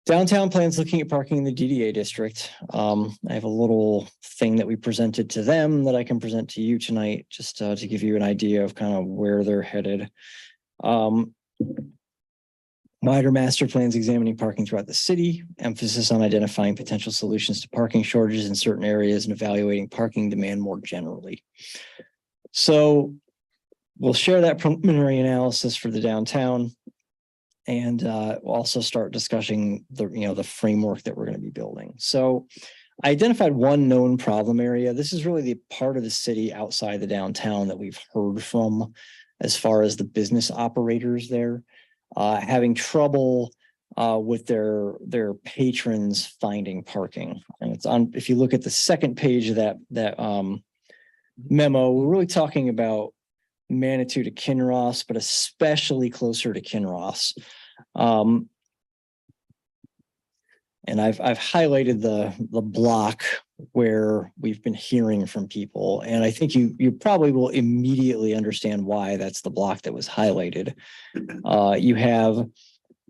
Downtown plans looking at parking in the DDA district. I have a little thing that we presented to them that I can present to you tonight, just to give you an idea of kind of where they're headed. Wider master plans examining parking throughout the city, emphasis on identifying potential solutions to parking shortages in certain areas and evaluating parking demand more generally. So we'll share that preliminary analysis for the downtown. And we'll also start discussing the framework that we're going to be building. So I identified one known problem area. This is really the part of the city outside the downtown that we've heard from as far as the business operators there having trouble with their patrons finding parking. And it's on, if you look at the second page of that memo, we're really talking about Manitou to Kinross, but especially closer to Kinross. And I've highlighted the block where we've been hearing from people. And I think you probably will immediately understand why that's the block that was highlighted. You have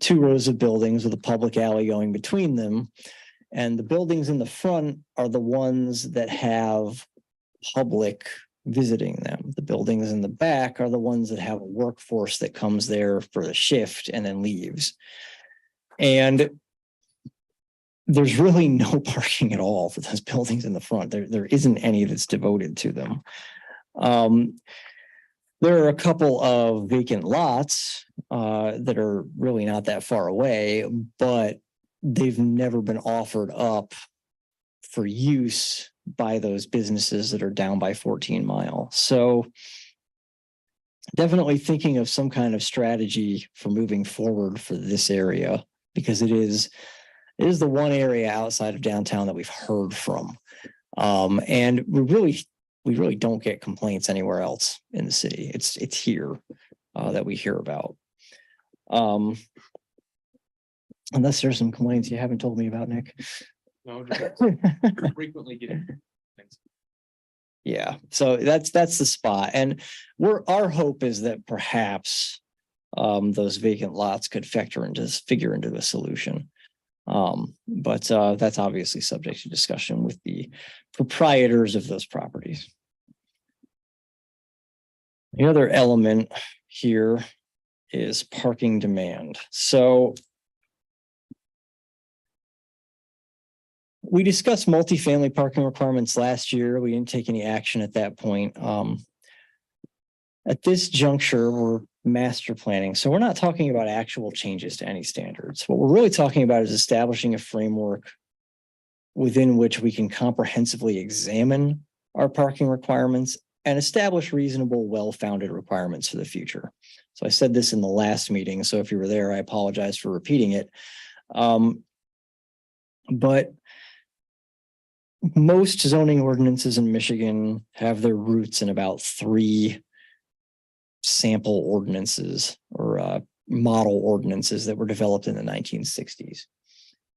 2 rows of buildings with a public alley going between them. And the buildings in the front are the ones that have public visiting them. The buildings in the back are the ones that have a workforce that comes there for the shift and then leaves. And there's really no parking at all for those buildings in the front. There isn't any that's devoted to them. There are a couple of vacant lots that are really not that far away, but they've never been offered up for use by those businesses that are down by 14 Mile. So definitely thinking of some kind of strategy for moving forward for this area, because it is the one area outside of downtown that we've heard from. And we really don't get complaints anywhere else in the city. It's here that we hear about. Unless there's some complaints you haven't told me about, Nick. No, frequently getting things. Yeah, so that's the spot. And our hope is that perhaps those vacant lots could figure into a solution. But that's obviously subject to discussion with the proprietors of those properties. The other element here is parking demand. So we discussed multifamily parking requirements last year. We didn't take any action at that point. At this juncture, we're master planning. So we're not talking about actual changes to any standards. What we're really talking about is establishing a framework within which we can comprehensively examine our parking requirements and establish reasonable, well-founded requirements for the future. So I said this in the last meeting, so if you were there, I apologize for repeating it. But most zoning ordinances in Michigan have their roots in about 3 sample ordinances or model ordinances that were developed in the 1960s.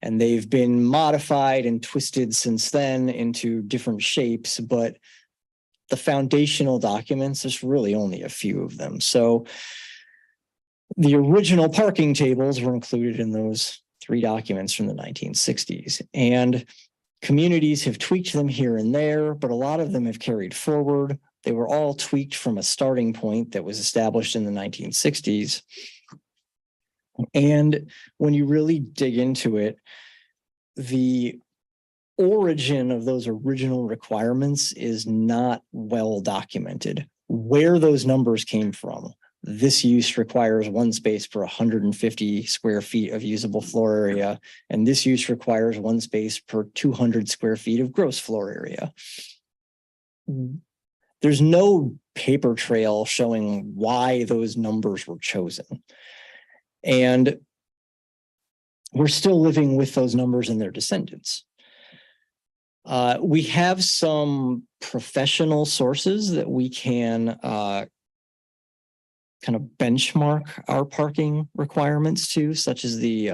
And they've been modified and twisted since then into different shapes, but the foundational documents, there's really only a few of them. So the original parking tables were included in those 3 documents from the 1960s. And communities have tweaked them here and there, but a lot of them have carried forward. They were all tweaked from a starting point that was established in the 1960s. And when you really dig into it, the origin of those original requirements is not well documented. Where those numbers came from. This use requires 1 space per 150 square feet of usable floor area, and this use requires 1 space per 200 square feet of gross floor area. There's no paper trail showing why those numbers were chosen. And we're still living with those numbers and their descendants. We have some professional sources that we can kind of benchmark our parking requirements to, such as the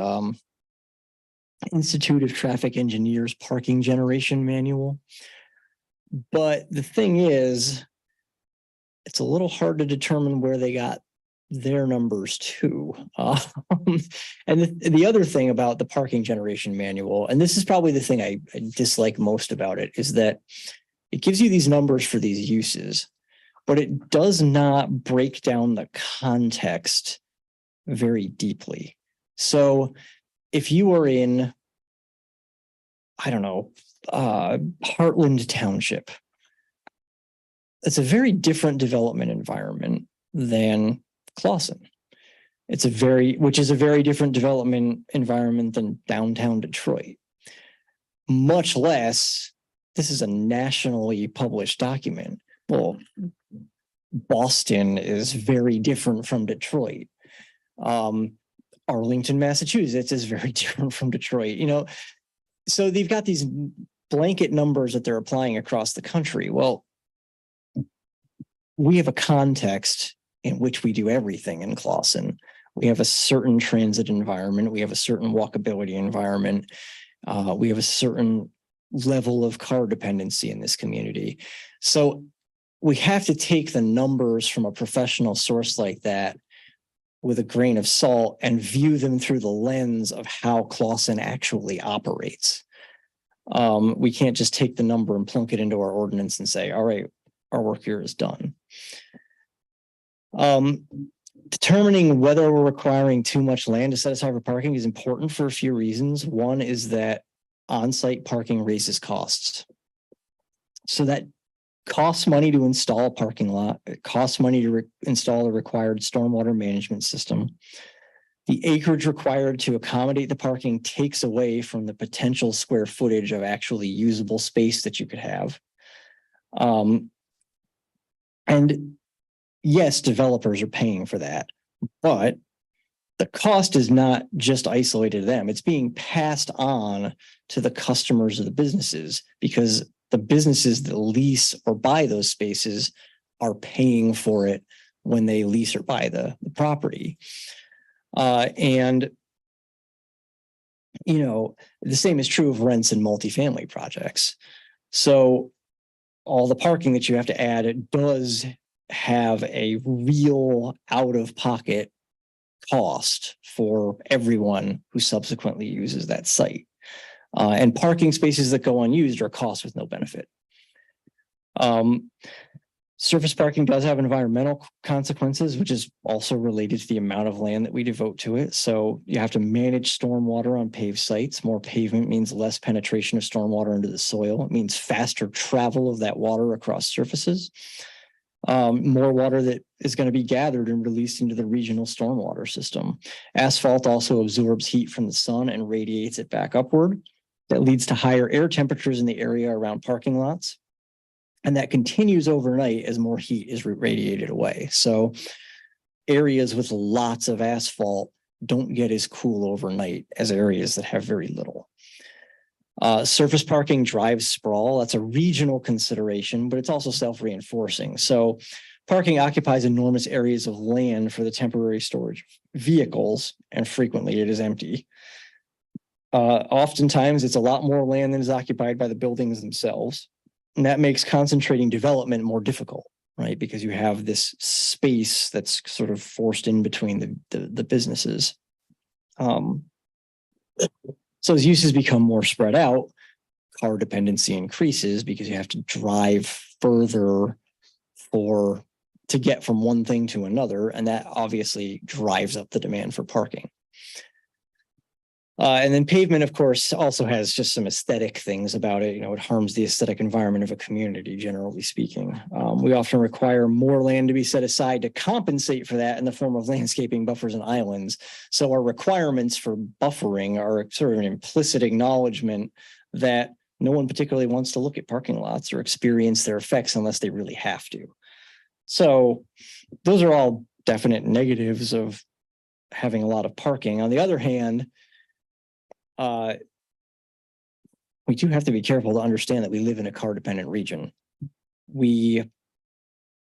Institute of Traffic Engineers Parking Generation Manual. But the thing is, it's a little hard to determine where they got their numbers too. And the other thing about the Parking Generation Manual, and this is probably the thing I dislike most about it, is that it gives you these numbers for these uses, but it does not break down the context very deeply. So if you are in, I don't know, Heartland Township, it's a very different development environment than Clawson. Which is a very different development environment than downtown Detroit. Much less, this is a nationally published document. Well, Boston is very different from Detroit. Arlington, Massachusetts is very different from Detroit. So they've got these blanket numbers that they're applying across the country. Well, we have a context in which we do everything in Clawson. We have a certain transit environment. We have a certain walkability environment. We have a certain level of car dependency in this community. So we have to take the numbers from a professional source like that with a grain of salt and view them through the lens of how Clawson actually operates. We can't just take the number and plunk it into our ordinance and say, all right, our work here is done. Determining whether we're requiring too much land to set aside for parking is important for a few reasons. One is that on-site parking raises costs. So that costs money to install a parking lot. It costs money to install a required stormwater management system. The acreage required to accommodate the parking takes away from the potential square footage of actually usable space that you could have. And yes, developers are paying for that, but the cost is not just isolated to them. It's being passed on to the customers of the businesses, because the businesses that lease or buy those spaces are paying for it when they lease or buy the property. And the same is true of rents in multifamily projects. So all the parking that you have to add, it does have a real out-of-pocket cost for everyone who subsequently uses that site. And parking spaces that go unused are costs with no benefit. Surface parking does have environmental consequences, which is also related to the amount of land that we devote to it. So you have to manage stormwater on paved sites. More pavement means less penetration of stormwater into the soil. It means faster travel of that water across surfaces. More water that is going to be gathered and released into the regional stormwater system. Asphalt also absorbs heat from the sun and radiates it back upward. That leads to higher air temperatures in the area around parking lots. And that continues overnight as more heat is radiated away. So areas with lots of asphalt don't get as cool overnight as areas that have very little. Surface parking drives sprawl. That's a regional consideration, but it's also self-reinforcing. So parking occupies enormous areas of land for the temporary storage of vehicles, and frequently it is empty. Oftentimes it's a lot more land than is occupied by the buildings themselves. And that makes concentrating development more difficult, right? Because you have this space that's sort of forced in between the businesses. So as uses become more spread out, car dependency increases because you have to drive further to get from one thing to another. And that obviously drives up the demand for parking. And then pavement, of course, also has just some aesthetic things about it. You know, it harms the aesthetic environment of a community, generally speaking. We often require more land to be set aside to compensate for that in the form of landscaping buffers and islands. So our requirements for buffering are sort of an implicit acknowledgement that no one particularly wants to look at parking lots or experience their effects unless they really have to. So those are all definite negatives of having a lot of parking. On the other hand, we do have to be careful to understand that we live in a car dependent region. We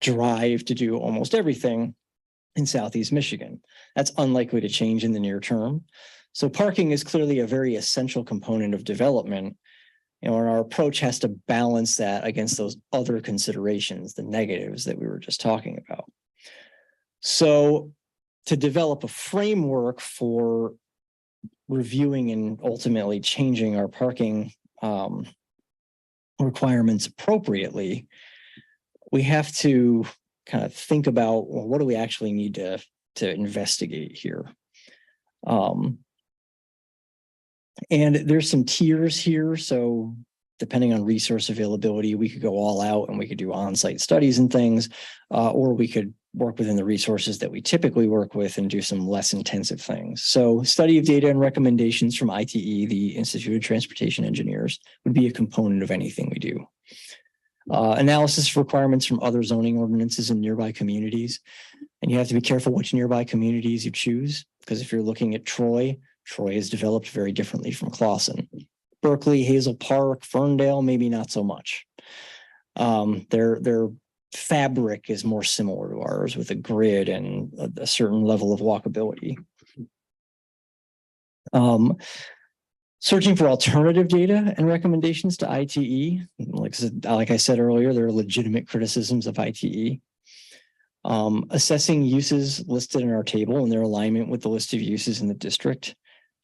drive to do almost everything in Southeast Michigan. That's unlikely to change in the near term. So parking is clearly a very essential component of development. And our approach has to balance that against those other considerations, the negatives that we were just talking about. So to develop a framework for reviewing and ultimately changing our parking requirements appropriately, we have to kind of think about, well, what do we actually need to investigate here? And there's some tiers here. So depending on resource availability, we could go all out and we could do on-site studies and things, or we could work within the resources that we typically work with and do some less intensive things. So study of data and recommendations from ITE, the Institute of Transportation Engineers, would be a component of anything we do. Analysis of requirements from other zoning ordinances in nearby communities. And you have to be careful which nearby communities you choose, because if you're looking at Troy is developed very differently from Clawson. Berkeley, Hazel Park, Ferndale, maybe not so much. Their fabric is more similar to ours with a grid and a certain level of walkability. Searching for alternative data and recommendations to ITE. Like I said earlier, there are legitimate criticisms of ITE. Assessing uses listed in our table and their alignment with the list of uses in the district.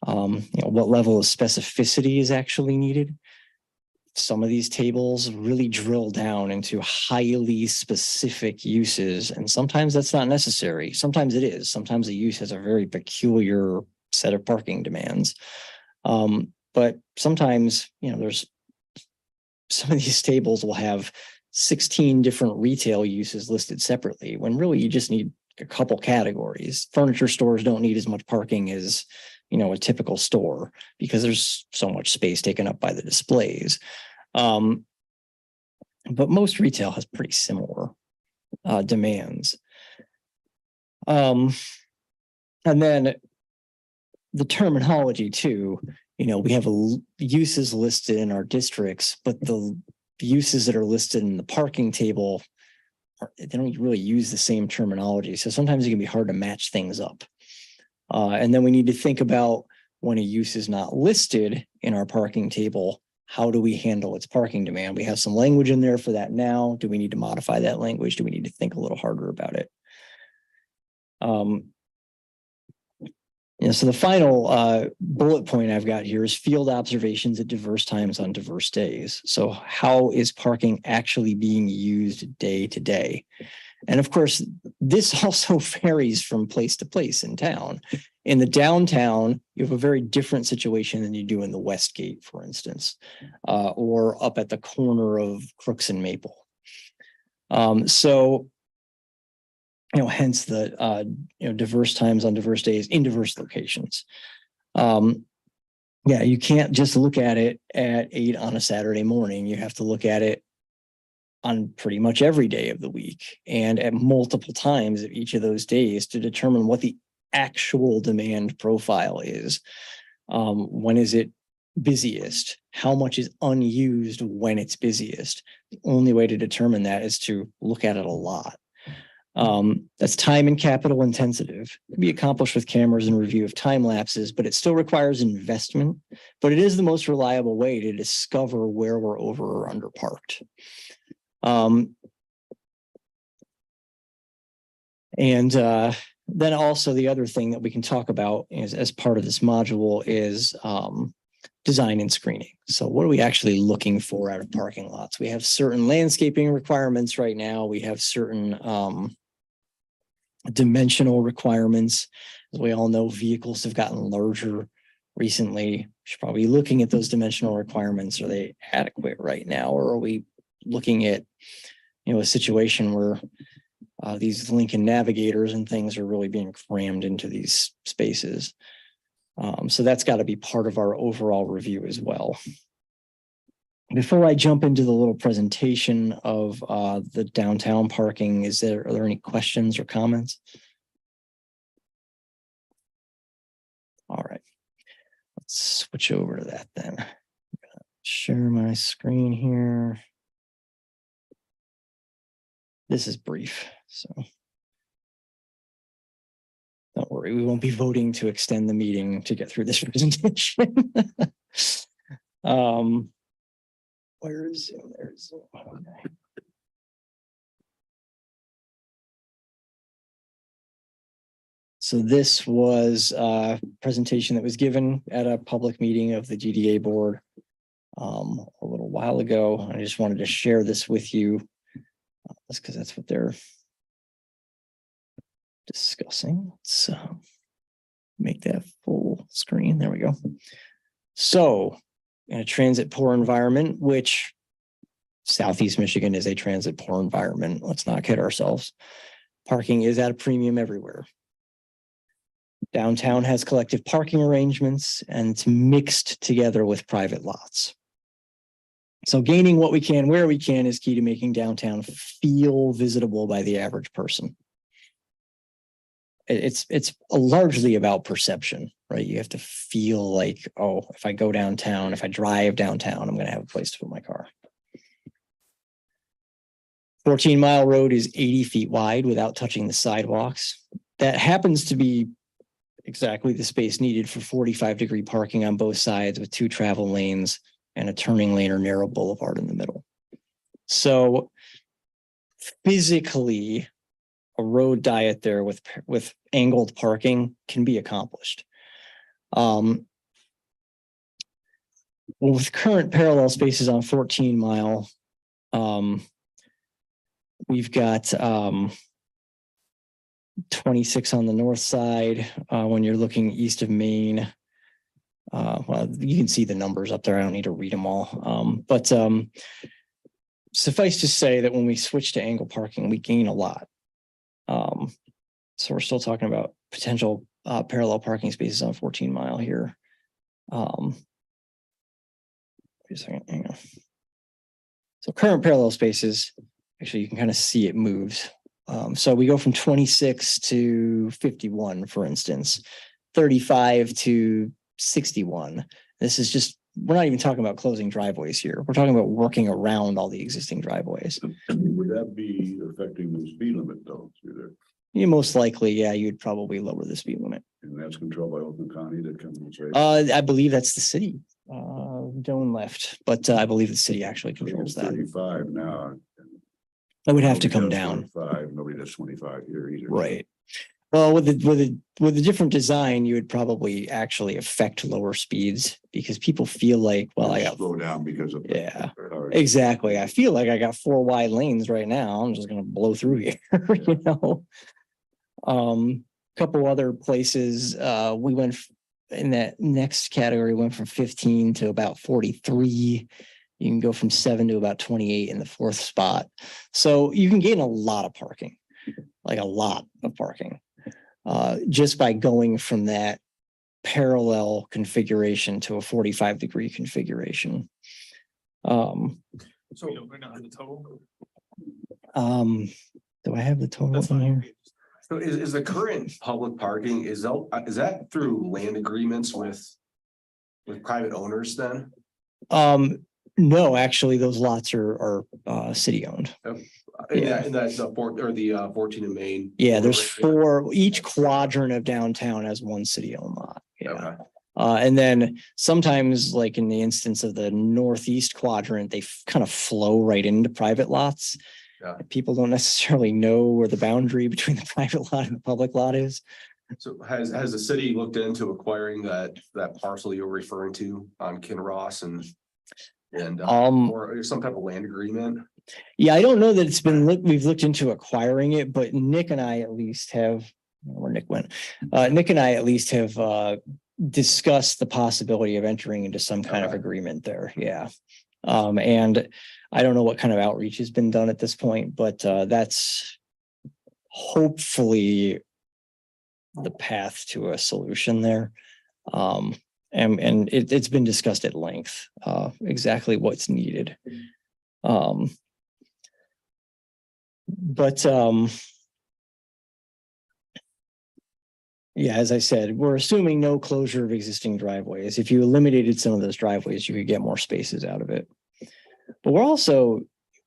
What level of specificity is actually needed. Some of these tables really drill down into highly specific uses, and sometimes that's not necessary. Sometimes it is. Sometimes a use has a very peculiar set of parking demands. But sometimes, there's some of these tables will have 16 different retail uses listed separately, when really you just need a couple categories. Furniture stores don't need as much parking as a typical store because there's so much space taken up by the displays. But most retail has pretty similar demands. And then the terminology too, we have uses listed in our districts, but the uses that are listed in the parking table, they don't really use the same terminology. So sometimes it can be hard to match things up. And then we need to think about when a use is not listed in our parking table, how do we handle its parking demand? We have some language in there for that now. Do we need to modify that language? Do we need to think a little harder about it? So the final bullet point I've got here is field observations at diverse times on diverse days. So how is parking actually being used day to day? And of course, this also varies from place to place in town. In the downtown, you have a very different situation than you do in the Westgate, for instance, or up at the corner of Crooks and Maple. So, hence the, diverse times on diverse days in diverse locations. Yeah, you can't just look at it at 8 on a Saturday morning. You have to look at it on pretty much every day of the week and at multiple times of each of those days to determine what the actual demand profile is. When is it busiest? How much is unused when it's busiest? The only way to determine that is to look at it a lot. That's time and capital intensive. It can be accomplished with cameras and review of time lapses, but it still requires investment. But it is the most reliable way to discover where we're over or under parked. Then also the other thing that we can talk about is as part of this module is design and screening. So what are we actually looking for out of parking lots? We have certain landscaping requirements right now. We have certain dimensional requirements. As we all know, vehicles have gotten larger recently. We should probably be looking at those dimensional requirements. Are they adequate right now? Or are we looking at, a situation where these Lincoln Navigators and things are really being crammed into these spaces? So that's got to be part of our overall review as well. Before I jump into the little presentation of the downtown parking, are there any questions or comments? All right, let's switch over to that then. I'm gonna share my screen here. This is brief, so don't worry, we won't be voting to extend the meeting to get through this presentation. Where is Zoom? There's Zoom. Okay. So this was a presentation that was given at a public meeting of the GDA board a little while ago. I just wanted to share this with you. That's because that's what they're discussing. So make that full screen. There we go. So in a transit poor environment, which Southeast Michigan is a transit poor environment, let's not kid ourselves. Parking is at a premium everywhere. Downtown has collective parking arrangements and it's mixed together with private lots. So gaining what we can, where we can is key to making downtown feel visitable by the average person. It's largely about perception, right? You have to feel like, oh, if I go downtown, if I drive downtown, I'm going to have a place to put my car. 14 Mile Road is 80 feet wide without touching the sidewalks. That happens to be exactly the space needed for 45-degree parking on both sides with 2 travel lanes and a turning lane or narrow boulevard in the middle. So physically, a road diet there with angled parking can be accomplished. With current parallel spaces on 14 Mile, we've got 26 on the north side. When you're looking east of Maine, well, you can see the numbers up there. I don't need to read them all. But suffice to say that when we switch to angle parking, we gain a lot. So we're still talking about potential parallel parking spaces on 14 Mile here. Wait a second, hang on. So current parallel spaces, actually you can kind of see it moves. So we go from 26 to 51, for instance, 35 to 61. This is just, we're not even talking about closing driveways here. We're talking about working around all the existing driveways. Would that be affecting the speed limit though? Through there? You most likely, yeah, you'd probably lower the speed limit. And that's controlled by Oakland County that comes right. I believe that's the city. Don't left, but I believe the city actually controls that. 35 now. That would have to Nobody come does down. 45. Nobody does 25 here either. Right. Well, with the different design, you would probably actually affect lower speeds because people feel like, well, I got, Slow down because of. yeah, All right. exactly. I feel like I got 4 wide lanes right now. I'm just gonna blow through here, you know? Couple other places, we went in that next category, went from 15 to about 43. You can go from 7 to about 28 in the 4th spot. So you can gain a lot of parking, like a lot of parking. Just by going from that parallel configuration to a 45-degree configuration. So we don't have the total. Do I have the total That's in fine. here? So is the current public parking, is that through land agreements with private owners then? No, actually, those lots are city owned. In that the 14 in Maine? Yeah, there's 4, each quadrant of downtown has 1 city-owned lot. Yeah. Okay. And then sometimes, like in the instance of the northeast quadrant, they kind of flow right into private lots. Yeah. People don't necessarily know where the boundary between the private lot and the public lot is. So has the city looked into acquiring that parcel you're referring to on Kinross and or some type of land agreement? Yeah, I don't know that it's been, we've looked into acquiring it, but Nick and I at least have, where Nick went, Nick and I at least have discussed the possibility of entering into some kind of Okay. agreement there. Yeah. And I don't know what kind of outreach has been done at this point, but that's hopefully the path to a solution there. And it's been discussed at length, exactly what's needed. But yeah, as I said, we're assuming no closure of existing driveways. If you eliminated some of those driveways, you could get more spaces out of it. But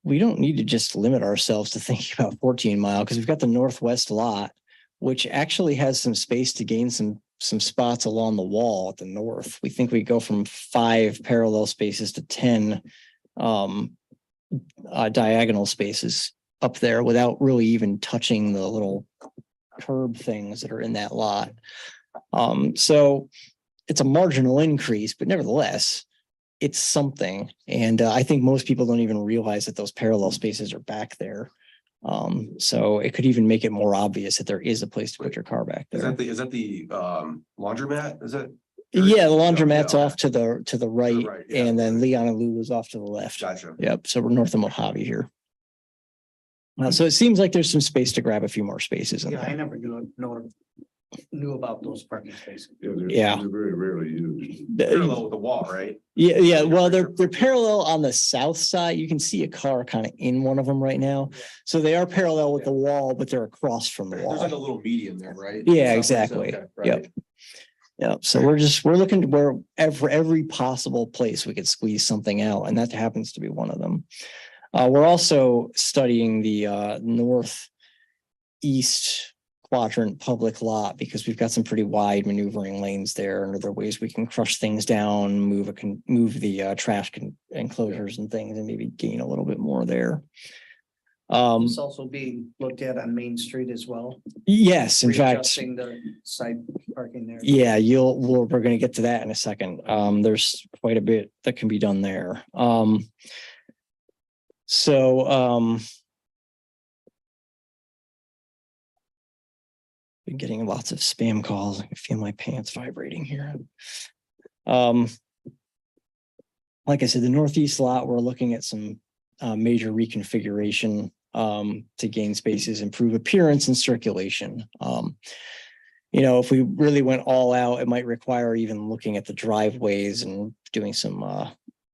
we don't need to just limit ourselves to thinking about 14 Mile because we've got the northwest lot, which actually has some space to gain some spots along the wall at the north. We think we go from 5 parallel spaces to 10 diagonal spaces up there without really even touching the little curb things that are in that lot. So it's a marginal increase, but nevertheless, it's something. And I think most people don't even realize that those parallel spaces are back there. So it could even make it more obvious that there is a place to put your car back Is there. that the laundromat? Is it? Yeah, the laundromat's Yeah, okay. off to the right, right, yeah. and then Leon and Lulu's off to the left. Gotcha. Yep, so we're north of Mojave here. So it seems like there's some space to grab a few more spaces in Yeah, I there. never knew about those parking spaces. Yeah. They're very rarely used. Parallel with the wall, right? Yeah, well, they're parallel on the south side. You can see a car kind of in one of them right now. So they are parallel with the wall, but they're across from the There's like a wall. little median there, right? Yeah, Something- exactly. okay, right. Yep. Yep. So we're looking to where every possible place we could squeeze something out, and that happens to be one of them. We're also studying the northeast quadrant public lot because we've got some pretty wide maneuvering lanes there, and other ways we can crush things down, move the trash enclosures and things, and maybe gain a little bit more there. It's also being looked at on Main Street as well. Yes, in fact, Readjusting the side parking there. yeah, we're going to get to that in a second. There's quite a bit that can be done there. Been getting lots of spam calls. I can feel my pants vibrating here. Like I said, the northeast lot, we're looking at some major reconfiguration to gain spaces, improve appearance and circulation. If we really went all out, it might require even looking at the driveways and doing some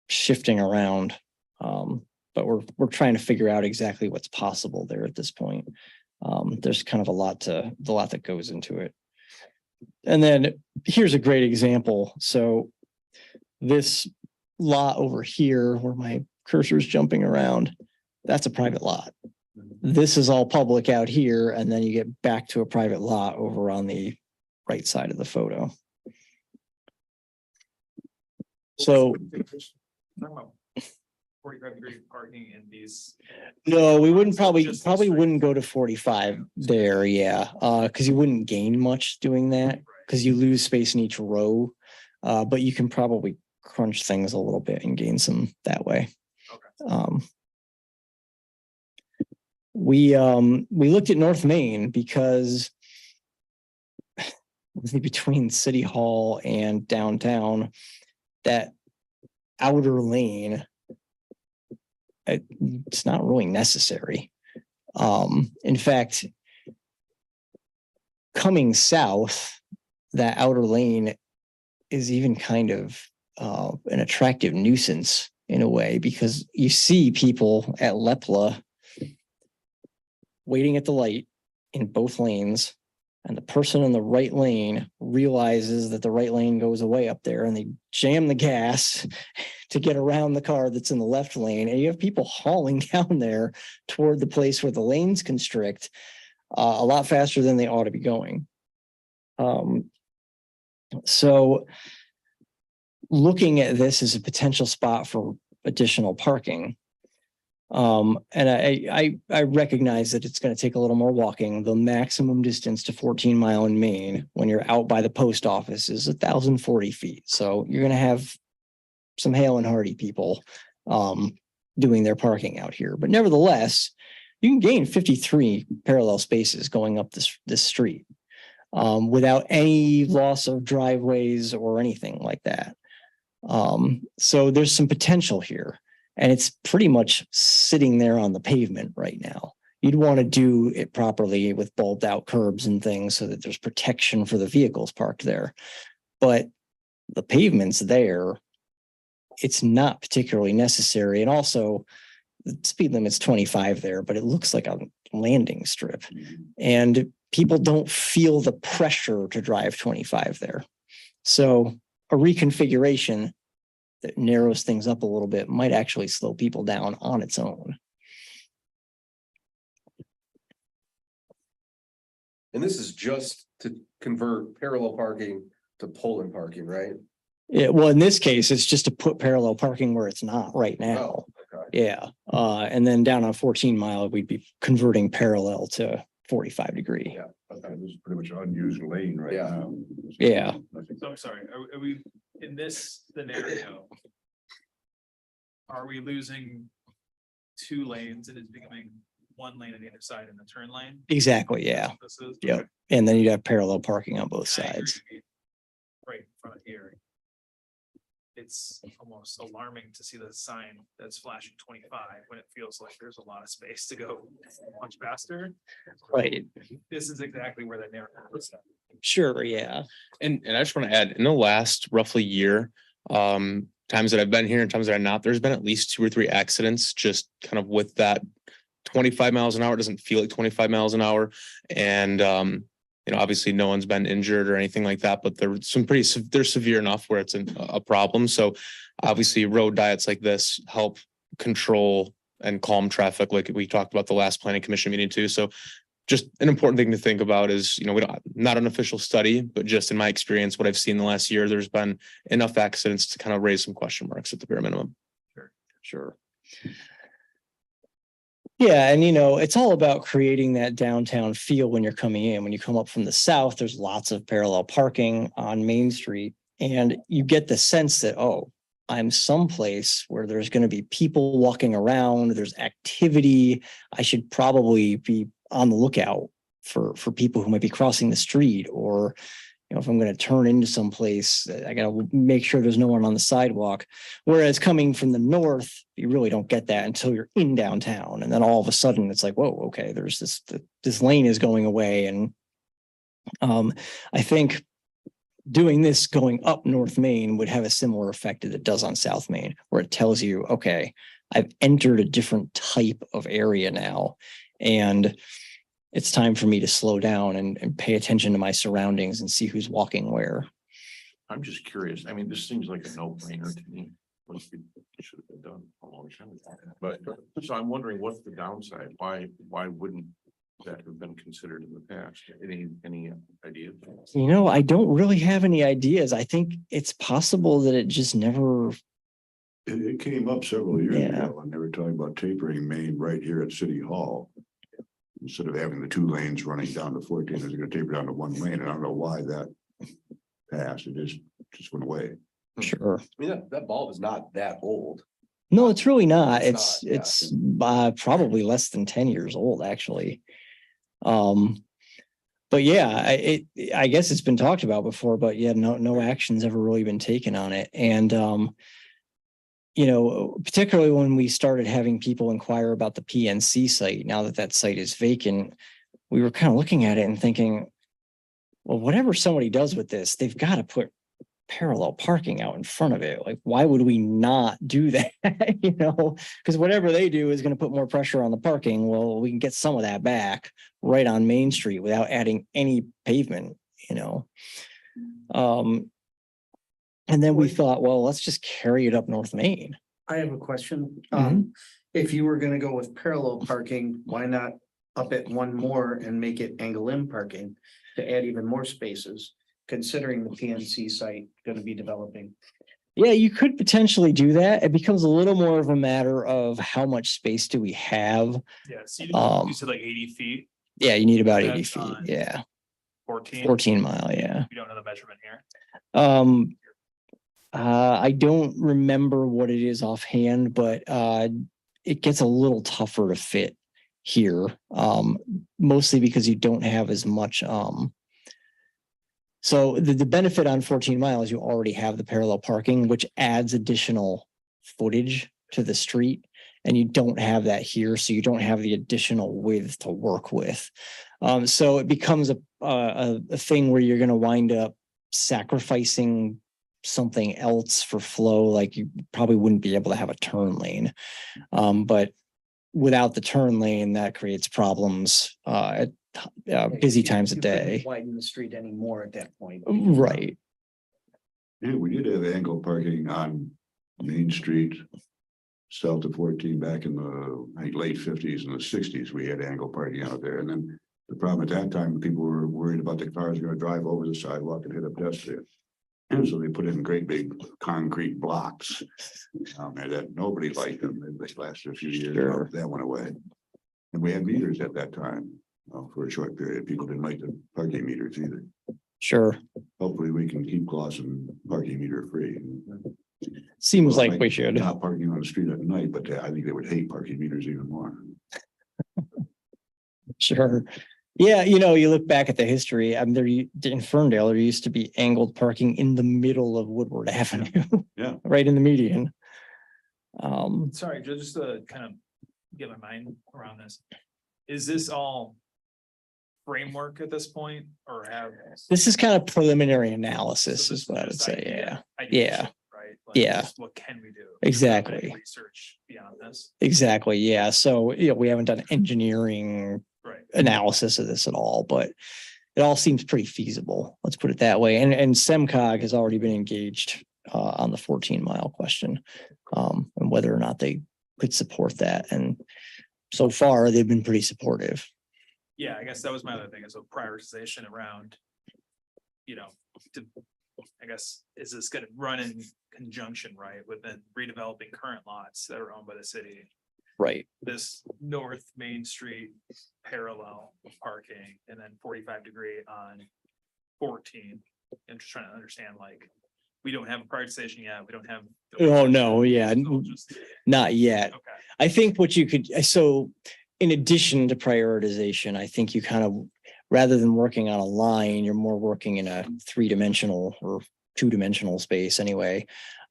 shifting around. But we're trying to figure out exactly what's possible there at this point. There's kind of a lot that goes into it. And then here's a great example. So this lot over here where my cursor is jumping around, that's a private lot. This is all public out here, and then you get back to a private lot over on the right side of the photo. So 45-degree parking in these? No, we wouldn't So probably, just the probably straight- wouldn't go to 45 there, yeah. Cause you wouldn't gain much doing that, cause you lose space in each row. But you can probably crunch things a little bit and gain some that way. Okay. We looked at North Main because between City Hall and downtown, that outer lane, it's not really necessary. In fact, coming south, that outer lane is even kind of an attractive nuisance in a way, because you see people at Lepla waiting at the light in both lanes, and the person in the right lane realizes that the right lane goes away up there, and they jam the gas to get around the car that's in the left lane. And you have people hauling down there toward the place where the lanes constrict a lot faster than they ought to be going. So looking at this as a potential spot for additional parking. And I recognize that it's going to take a little more walking. The maximum distance to 14 Mile in Maine when you're out by the post office is 1,040 feet. So you're going to have some Hale and Hardy people doing their parking out here. But nevertheless, you can gain 53 parallel spaces going up this street without any loss of driveways or anything like that. So there's some potential here. And it's pretty much sitting there on the pavement right now. You'd want to do it properly with bulbed out curbs and things so that there's protection for the vehicles parked there. But the pavement's there. It's not particularly necessary. And also the speed limit's 25 there, but it looks like a landing strip. And people don't feel the pressure to drive 25 there. So a reconfiguration that narrows things up a little bit might actually slow people down on its own. And this is just to convert parallel parking to pull-in parking, right? Yeah, well, in this case, it's just to put parallel parking where it's not right now. Okay. Yeah, and then down on 14 Mile, we'd be converting parallel to 45 degree. Yeah. Okay, this is pretty much an unused lane right Yeah. now. Yeah. So I'm sorry, are we, in this scenario, are we losing 2 lanes and it's becoming 1 lane on either side in the turn lane? Exactly, yeah. This is. Yep. And then you'd have parallel parking on both And I agree sides. with you. Right in front of here. It's almost alarming to see the sign that's flashing 25 when it feels like there's a lot of space to go much faster. Right. This is exactly where that narrative is. Sure, yeah. And I just want to add, in the last roughly year, times that I've been here and times that I'm not, there's been at least 2 or 3 accidents just kind of with that 25 miles an hour. It doesn't feel like 25 miles an hour. And, obviously no one's been injured or anything like that, but they're severe enough where it's a problem. So obviously road diets like this help control and calm traffic, like we talked about the last planning commission meeting too. So just an important thing to think about is, we don't, not an official study, but just in my experience, what I've seen the last year, there's been enough accidents to kind of raise some question marks at the bare minimum. Sure. Yeah, and it's all about creating that downtown feel when you're coming in. When you come up from the south, there's lots of parallel parking on Main Street, and you get the sense that, oh, I'm someplace where there's going to be people walking around, there's activity. I should probably be on the lookout for people who might be crossing the street, or if I'm going to turn into someplace, I got to make sure there's no one on the sidewalk. Whereas coming from the north, you really don't get that until you're in downtown. And then all of a sudden it's like, whoa, okay, there's this lane is going away. And I think doing this going up North Main would have a similar effect as it does on South Main, where it tells you, okay, I've entered a different type of area now. And it's time for me to slow down and pay attention to my surroundings and see who's walking where. I'm just curious. I mean, this seems like a no-brainer to me. What should have been done a long time ago. But so I'm wondering, what's the downside? Why wouldn't that have been considered in the past? Any ideas? I don't really have any ideas. I think it's possible that it just never It came up several years Yeah. ago, and they were talking about tapering Main right here at City Hall. Instead of having the 2 lanes running down to 14, they're gonna taper down to 1 lane, and I don't know why that passed, it just went away. Sure. I mean, that bulb is not that old. No, it's really not. It's It's not, probably less than 10 years old, actually. But yeah, I guess it's been talked about before, but yeah, no action's ever really been taken on it. And you know, particularly when we started having people inquire about the PNC site, now that that site is vacant, we were kind of looking at it and thinking, well, whatever somebody does with this, they've got to put parallel parking out in front of it. Like, why would we not do that? You know, because whatever they do is going to put more pressure on the parking. Well, we can get some of that back right on Main Street without adding any pavement, you know. And then we thought, well, let's just carry it up North Main. I have a question. Mhm. If you were gonna go with parallel parking, why not up it one more and make it angle in parking to add even more spaces, considering the PNC site gonna be developing? Yeah, you could potentially do that. It becomes a little more of a matter of how much space do we have? Yeah, so Um, you said like 80 feet, Yeah, you need about 80 That's feet. on- Yeah, 14. 14 mile. Yeah. We don't know the measurement here. Um, I don't remember what it is offhand, but it gets a little tougher to fit here. Mostly because you don't have as much. So the benefit on 14 miles, you already have the parallel parking, which adds additional footage to the street. And you don't have that here, so you don't have the additional width to work with. So it becomes a thing where you're going to wind up sacrificing something else for flow, like you probably wouldn't be able to have a turn lane. But without the turn lane, that creates problems at busy times of You couldn't day. Widen the street anymore at that point. Right. Yeah, we did have angle parking on Main Street. South of 14 back in the I think, late 50s and the 60s, we had angle parking out there. And then the problem at that time, people were worried about the cars going to drive over the sidewalk and hit a pedestrian. And so they put in great big concrete blocks there that nobody liked them. They lasted a few years. Sure. That went away. And we had meters at that time for a short period. People didn't like the parking meters either. Sure. Hopefully we can keep Clausen parking meter free. Seems Well, like we should. Not parking on the street at night, but I think they would hate parking meters even more. Sure. Yeah, you know, you look back at the history, in Ferndale, there used to be angled parking in the middle of Woodward Avenue. Yeah. Right in the median. Sorry, just to kind of get my mind around this. Is this all framework at this point or have? This is kind of preliminary analysis so is what I would just say. idea- Yeah, ideation, Yeah. Right? Yeah. just What can we do? Exactly. Not any Research beyond this, exactly. Yeah. So, you know, we haven't done engineering right? analysis of this at all, but it all seems pretty feasible. Let's put it that way. And SEMCOG has already been engaged on the 14 mile question and whether or not they could support that. And so far, they've been pretty supportive. Yeah, I guess that was my other thing is a prioritization around, I guess, is this gonna run in conjunction, right, with the redeveloping current lots that are owned by the city? Right. This North Main Street parallel parking and then 45-degree on 14. I'm just trying to understand, like, we don't have a prioritization yet. We don't have. Oh, no, yeah, Still just- not yet. Okay, I think what you could, so in addition to prioritization, I think you kind of, rather than working on a line, you're more working in a 3-dimensional or 2-dimensional space anyway.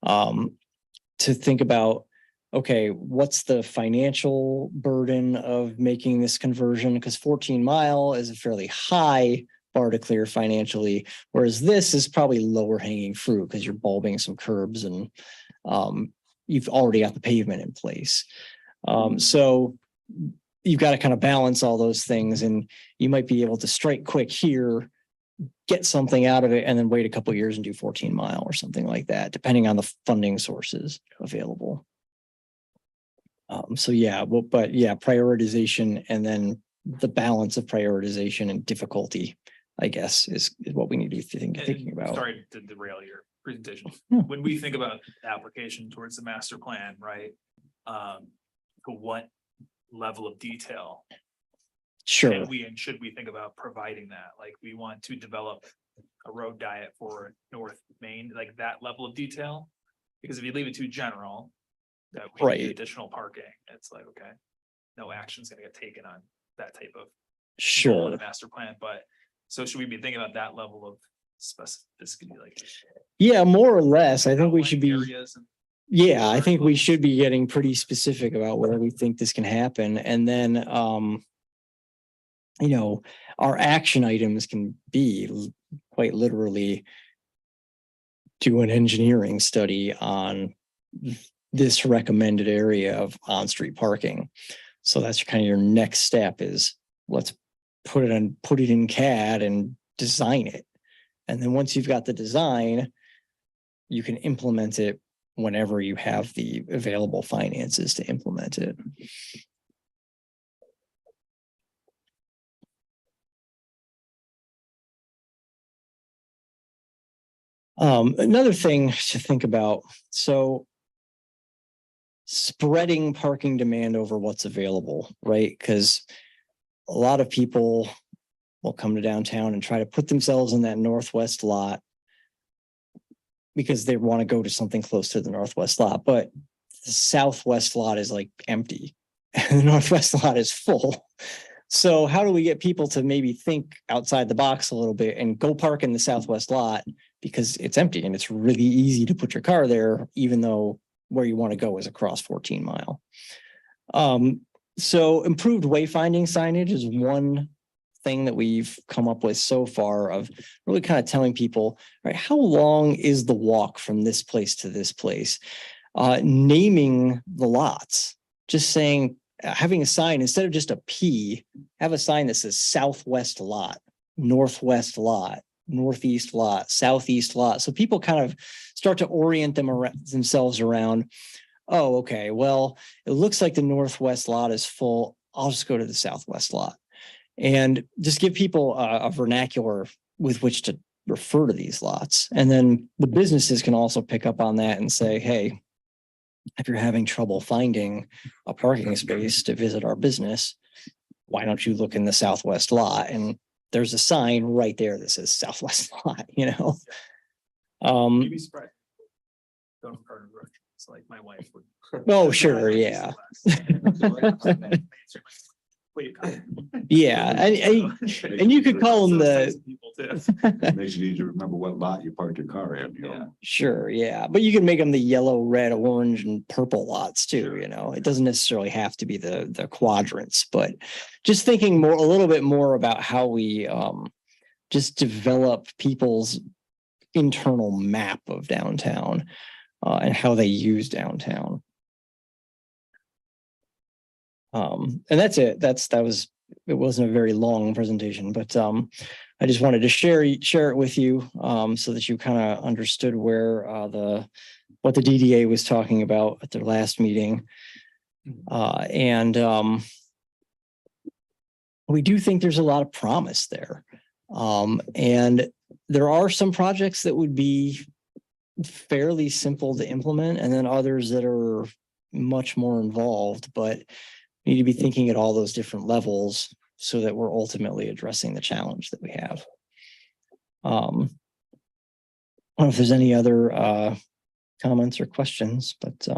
To think about, okay, what's the financial burden of making this conversion? Because 14 mile is a fairly high bar to clear financially, whereas this is probably lower hanging fruit because you're bulbing some curbs and you've already got the pavement in place. So you've got to kind of balance all those things, and you might be able to strike quick here, get something out of it, and then wait a couple of years and do 14 mile or something like that, depending on the funding sources available. So yeah, well, but yeah, prioritization and then the balance of prioritization and difficulty I guess, is what we need to be thinking And about. Sorry to derail your presentation. No. When we think about application towards the master plan, right? To what level of detail Sure. can we and should we think about providing that? Like, we want to develop a road diet for North Main, like that level of detail? Because if you leave it too general, that we Right. need additional parking, it's like, okay, no action's gonna get taken on that type of goal in Sure. the master plan, but so should we be thinking about that level of specificity, like? Yeah, more or less. I think we should be. outlying areas and- Yeah, I think we should be getting pretty specific about where we think this can happen. And then, you know, our action items can be quite literally do an engineering study on this recommended area of on-street parking. So that's kind of your next step is let's put it in CAD and design it. And then once you've got the design, you can implement it whenever you have the available finances to implement it. Another thing to think about, so spreading parking demand over what's available, right? Because a lot of people will come to downtown and try to put themselves in that northwest lot because they want to go to something close to the northwest lot, but the southwest lot is like empty and the northwest lot is full. So how do we get people to maybe think outside the box a little bit and go park in the southwest lot because it's empty and it's really easy to put your car there, even though where you want to go is across 14 Mile. So improved wayfinding signage is one thing that we've come up with so far of really kind of telling people, right, how long is the walk from this place to this place? Naming the lots, just saying, having a sign instead of just a P, have a sign that says southwest lot, northwest lot, northeast lot, southeast lot. So people kind of start to orient themselves around, oh, okay, well, it looks like the northwest lot is full. I'll just go to the southwest lot. And just give people a vernacular with which to refer to these lots. And then the businesses can also pick up on that and say, hey, if you're having trouble finding a parking space to visit our business, why don't you look in the southwest lot? And there's a sign right there that says southwest lot, you know? You'd be surprised. Don't regard it, it's like my wife would. Oh, sure, yeah. Yeah, and you could call them the, Makes it easy to remember what lot you parked your car in, you know? sure, yeah, but you can make them the yellow, red, orange, and purple lots too, you know, it doesn't necessarily have to be the quadrants, but just thinking a little bit more about how we just develop people's internal map of downtown and how they use downtown. And that's it. It wasn't a very long presentation, but I just wanted to share it with you so that you kind of understood where what the DDA was talking about at their last meeting. And we do think there's a lot of promise there. And there are some projects that would be fairly simple to implement, and then others that are much more involved, but need to be thinking at all those different levels so that we're ultimately addressing the challenge that we have. I don't know if there's any other comments or questions, but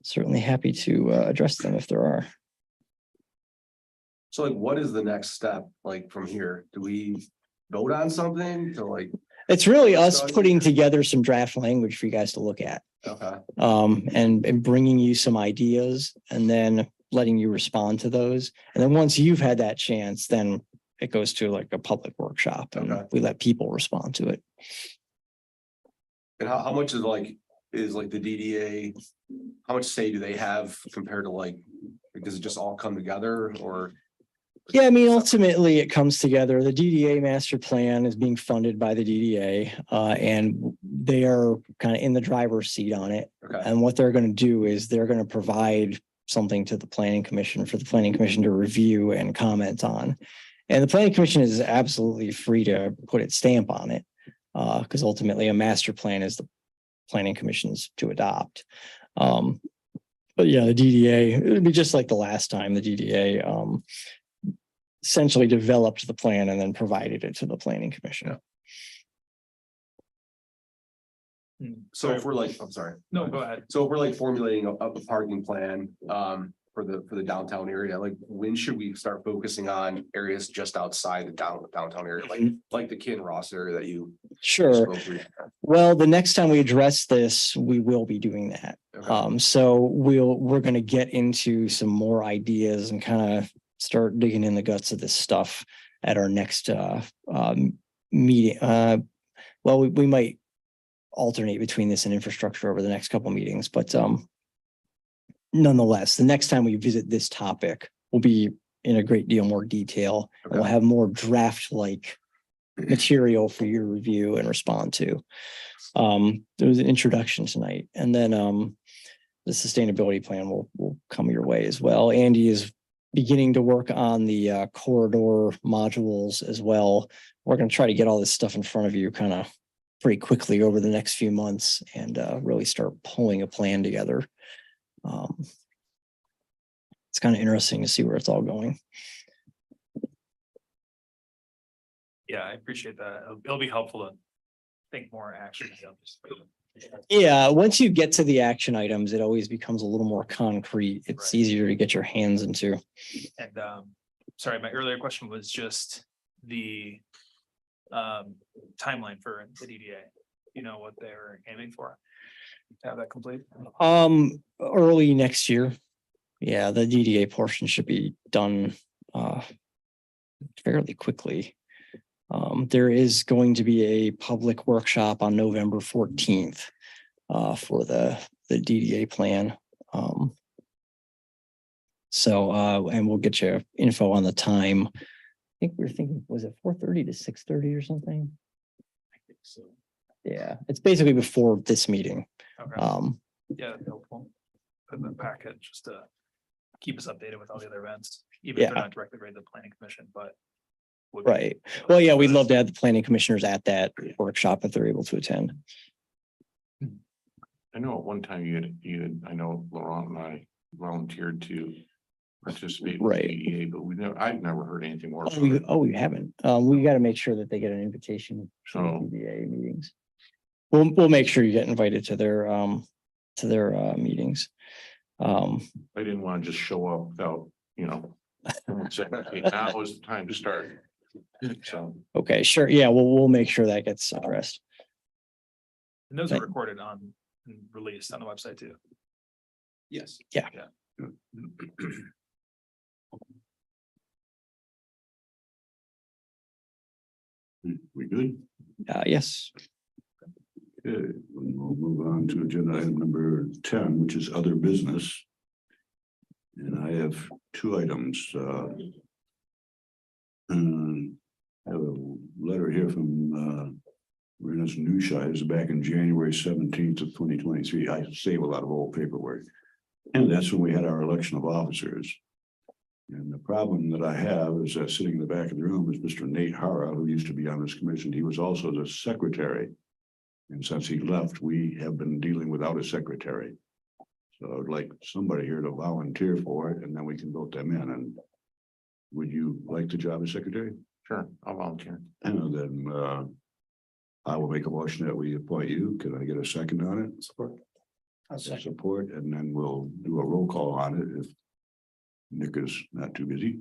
certainly happy to address them if there are. So like, what is the next step, like from here? Do we vote on something to like, It's really us putting together some draft language for you guys to look at. okay, And bringing you some ideas and then letting you respond to those. And then once you've had that chance, then it goes to like a public workshop and Okay. we let people respond to it. and how much is like the DDA, how much say do they have compared to like, does it just all come together or? Yeah, I mean, ultimately it comes together. The DDA master plan is being funded by the DDA and they are kind of in the driver's seat on it. Okay, And what they're going to do is they're going to provide something to the planning commission for the planning commission to review and comment on. And the planning commission is absolutely free to put its stamp on it. Because ultimately a master plan is the planning commission's to adopt. But yeah, the DDA, it would be just like the last time the DDA essentially developed the plan and then provided it to the planning commission. So if we're like, I'm sorry. No, go ahead. So if we're like formulating a parking plan, for the downtown area, like when should we start focusing on areas just outside the downtown area, like the Ken Ross area that you Sure. spoke to? Well, the next time we address this, we will be doing that. Okay. So we're going to get into some more ideas and kind of start digging in the guts of this stuff at our next meeting. Well, we might alternate between this and infrastructure over the next couple of meetings, but nonetheless, the next time we visit this topic, we'll be in a great deal more detail. And we'll have more draft-like material for your review and respond to. There was an introduction tonight, and then the sustainability plan will come your way as well. Andy is beginning to work on the corridor modules as well. We're going to try to get all this stuff in front of you kind of pretty quickly over the next few months and really start pulling a plan together. It's kind of interesting to see where it's all going. Yeah, I appreciate that. It'll be helpful to think more action. Yeah, once you get to the action items, it always becomes a little more concrete. It's Right. easier to get your hands into. And sorry, my earlier question was just the timeline for the DDA. You know what they're aiming for? To have that complete? Early next year. Yeah, the DDA portion should be done fairly quickly. There is going to be a public workshop on November 14th for the DDA plan. And we'll get you info on the time. I think we were thinking, was it 4:30 to 6:30 or something? I think so. Yeah, it's basically before this meeting. Okay. Yeah, that'd be helpful. Put in the packet just to keep us updated with all the other events, even if they're Yeah. not directly related to the planning commission, but. would be- Right. Well, yeah, we'd love to have the planning commissioners at that workshop if they're able to attend. I know at one time I know Laurent and I volunteered to participate. in Right. DDA, but I've never heard anything more. Oh, you haven't. We got to make sure that they get an invitation to the So- PDA meetings. We'll make sure you get invited to their meetings. I didn't want to just show up without, saying, okay, now is the time to start. So, Okay, sure. Yeah, we'll make sure that gets addressed. And those are recorded on and released on the website too. Yes. We good? Yes. Okay, we'll move on to agenda item number 10, which is other business. And I have two items. I have a letter here from Renus Newshire, this is back in January 17th of 2023. I save a lot of old paperwork. And that's when we had our election of officers. And the problem that I have is that sitting in the back of the room is Mr. Nate Hara, who used to be on this commission. He was also the secretary. And since he left, we have been dealing without a secretary. So I'd like somebody here to volunteer for it, and then we can vote them in. And would you like the job as secretary? sure, I'll volunteer. And then I will make a motion that we appoint you. Can I get a second on it? Support. Support, and then we'll do a roll call on it if Nick is not too busy.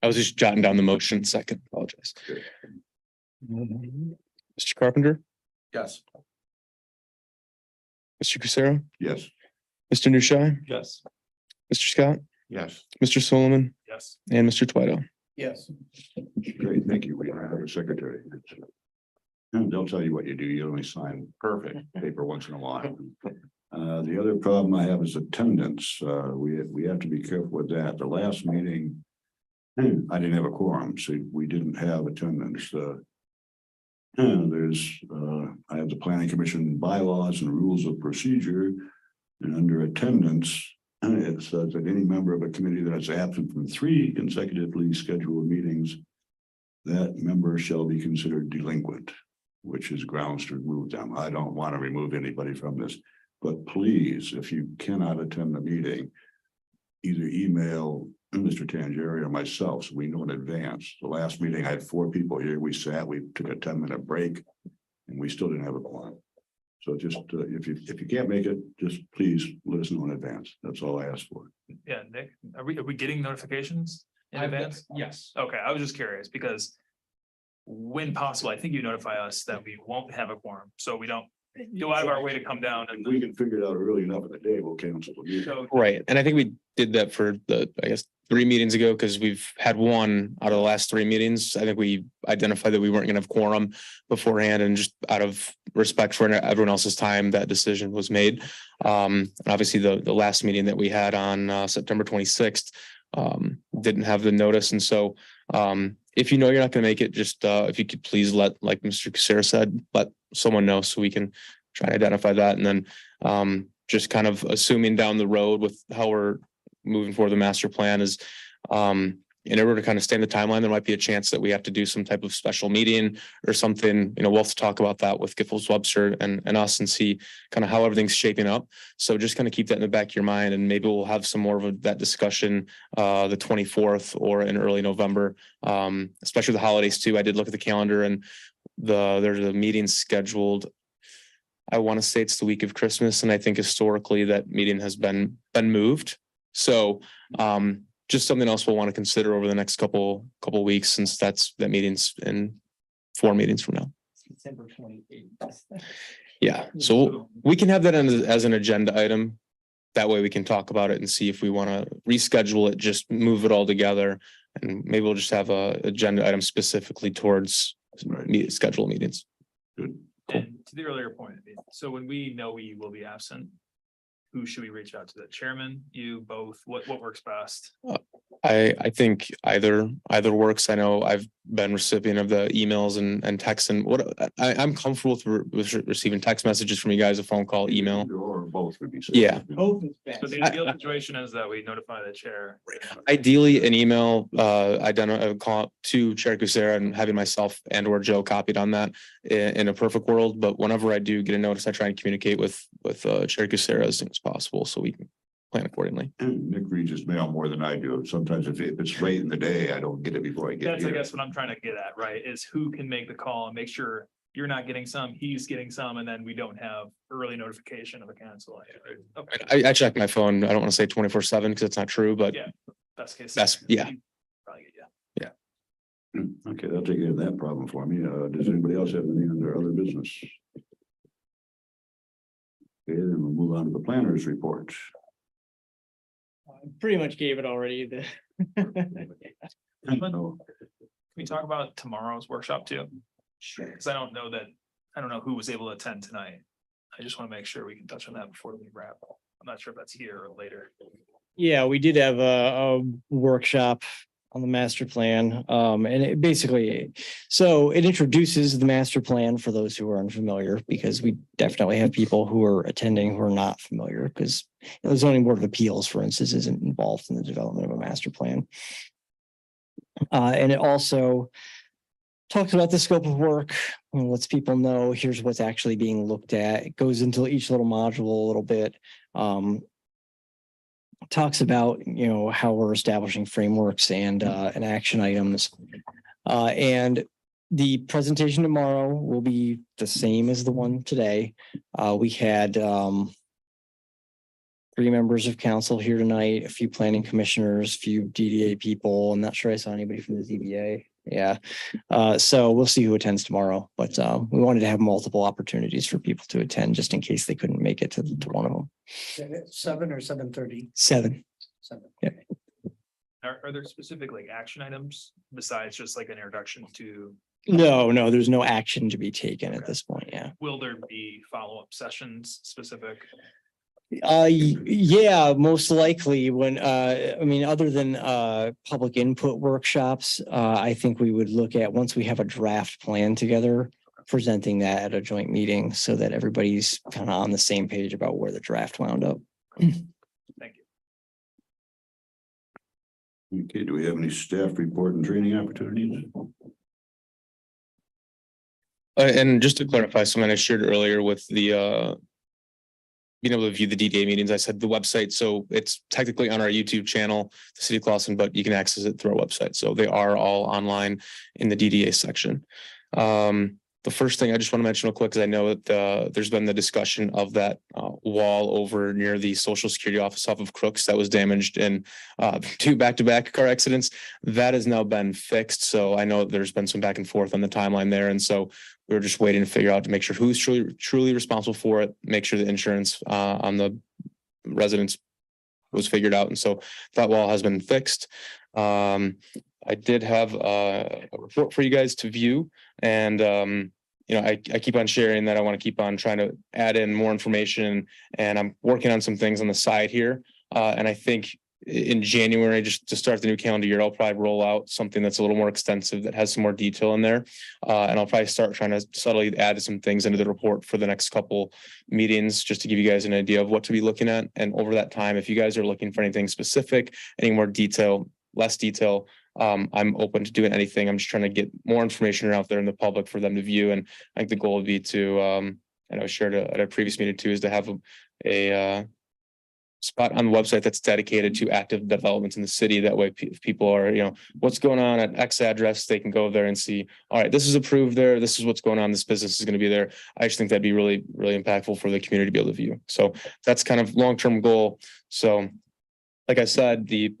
I was just jotting down the motion second, apologize. Mr. Carpenter, Yes. Mr. Cusero, Yes. Mr. Nushai, Yes. Mr. Scott, Yes, Mr. Solomon, Yes. and Mr. Twidell. Yes. Great, thank you. We don't have a secretary. And they'll tell you what you do. You only sign perfect. paper once in a while. The other problem I have is attendance. We have to be careful with that. The last meeting, I didn't have a quorum, so we didn't have attendance. I have the planning commission bylaws and rules of procedure. And under attendance, It says that any member of a committee that is absent from 3 consecutively scheduled meetings, that member shall be considered delinquent, which is grounds to remove them. I don't want to remove anybody from this, but please, if you cannot attend the meeting, either email Mr. Tangeri or myself, so we know in advance. The last meeting, I had 4 people here. We sat, we took a 10-minute break, and we still didn't have a quorum. So just, if you can't make it, just please let us know in advance. That's all I ask for. Yeah, Nick, are we getting notifications in advance? Yes. Okay, I was just curious because when possible, I think you notify us that we won't have a quorum, so we don't go out of our way to come down If and. we can figure it out early enough in the day, we'll cancel the meeting. So, Right, and I think we did that for the, I guess, 3 meetings ago, because we've had 1 out of the last 3 meetings. I think we identified that we weren't gonna have quorum beforehand, and just out of respect for everyone else's time, that decision was made. And obviously, the last meeting that we had on September 26th didn't have the notice, and so if you know you're not gonna make it, just if you could please let, like Mr. Kucera said, let someone know so we can try to identify that, and then just kind of assuming down the road with how we're moving forward the master plan is in order to kind of stay in the timeline, there might be a chance that we have to do some type of special meeting or something. We'll have to talk about that with Giffords Webster and us and see kind of how everything's shaping up. So just kind of keep that in the back of your mind, and maybe we'll have some more of that discussion the 24th or in early November, especially the holidays too. I did look at the calendar, and there's a meeting scheduled. I want to say it's the week of Christmas, and I think historically that meeting has been moved. So just something else we'll want to consider over the next couple weeks, since that meeting's in 4 meetings from now. December 28th. Yeah, so we can have that as an agenda item. That way we can talk about it and see if we want to reschedule it, just move it all together. And maybe we'll just have a agenda item specifically towards scheduled meetings. Good. And to the earlier point, so when we know we will be absent, who should we reach out to? The chairman, you both, what works best? I think either works. I know I've been recipient of the emails and texts, and I'm comfortable with receiving text messages from you guys, a phone call, email. Or both would be. safe. Yeah. Both is best. So the ideal situation is that we notify the chair. Ideally, an email, call to Chair Kucera and having myself and or Joe copied on that in a perfect world. But whenever I do get a notice, I try and communicate with Chair Kucera as soon as possible so we can plan accordingly. And Nick reads his mail more than I do. Sometimes if it's late in the day, I don't get it before I get That's, I here. guess, what I'm trying to get at, right, is who can make the call and make sure you're not getting some, he's getting some, and then we don't have early notification of a cancel. Okay, I check my phone. I don't want to say 24/7 because it's not true, but Yeah. best case. That's- scenario. yeah. Probably get you. Okay, that'll take care of that problem for me. Does anybody else have anything under other business? Okay, then we'll move on to the planners report. Pretty much gave it already. No, Can we talk about tomorrow's workshop too? Sure. Because I don't know who was able to attend tonight. I just want to make sure we can touch on that before we wrap. I'm not sure if that's here or later. Yeah, we did have a workshop on the master plan. And it basically, so it introduces the master plan for those who are unfamiliar, because we definitely have people who are attending who are not familiar, because the zoning board of appeals, for instance, isn't involved in the development of a master plan. And it also talks about the scope of work, and lets people know here's what's actually being looked at. It goes into each little module a little bit. Talks about, how we're establishing frameworks and action items. And the presentation tomorrow will be the same as the one today. We had 3 members of council here tonight, a few planning commissioners, a few DDA people. I'm not sure I saw anybody from the ZBA. Yeah. So we'll see who attends tomorrow, but we wanted to have multiple opportunities for people to attend just in case they couldn't make it to one of them. 7 or 7:30? 7. 7. Are there specific like action items besides just like an introduction to, No, there's no action to be taken at this point. Yeah. will there be follow-up sessions specific? Yeah, most likely when, other than public input workshops, I think we would look at, once we have a draft plan together, presenting that at a joint meeting so that everybody's kind of on the same page about where the draft wound up. Thank you. Okay, do we have any staff report and training opportunities? And just to clarify, something I shared earlier with the being able to view the DDA meetings, I said the website, so it's technically on our YouTube channel, the City of Clawson, but you can access it through our website. So they are all online in the DDA section. The first thing I just want to mention real quick, because I know that there's been the discussion of that wall over near the Social Security office off of Crooks that was damaged in 2 back-to-back car accidents. That has now been fixed. So I know there's been some back and forth on the timeline there. And so we were just waiting to figure out to make sure who's truly responsible for it, make sure the insurance on the residents was figured out. And so that wall has been fixed. I did have a report for you guys to view, and I keep on sharing that I want to keep on trying to add in more information, and I'm working on some things on the side here. And I think in January, just to start the new calendar year, I'll probably roll out something that's a little more extensive that has some more detail in there. And I'll probably start trying to subtly add some things into the report for the next couple meetings, just to give you guys an idea of what to be looking at. And over that time, if you guys are looking for anything specific, any more detail, less detail, I'm open to doing anything. I'm just trying to get more information out there in the public for them to view. And I think the goal would be to, and I was shared at a previous meeting too, is to have a spot on the website that's dedicated to active developments in the city. That way, if people are, what's going on at X address, they can go there and see, all right, this is approved there. This is what's going on. This business is going to be there. I just think that'd be really, really impactful for the community to be able to view. So that's kind of long-term goal. So like I said, the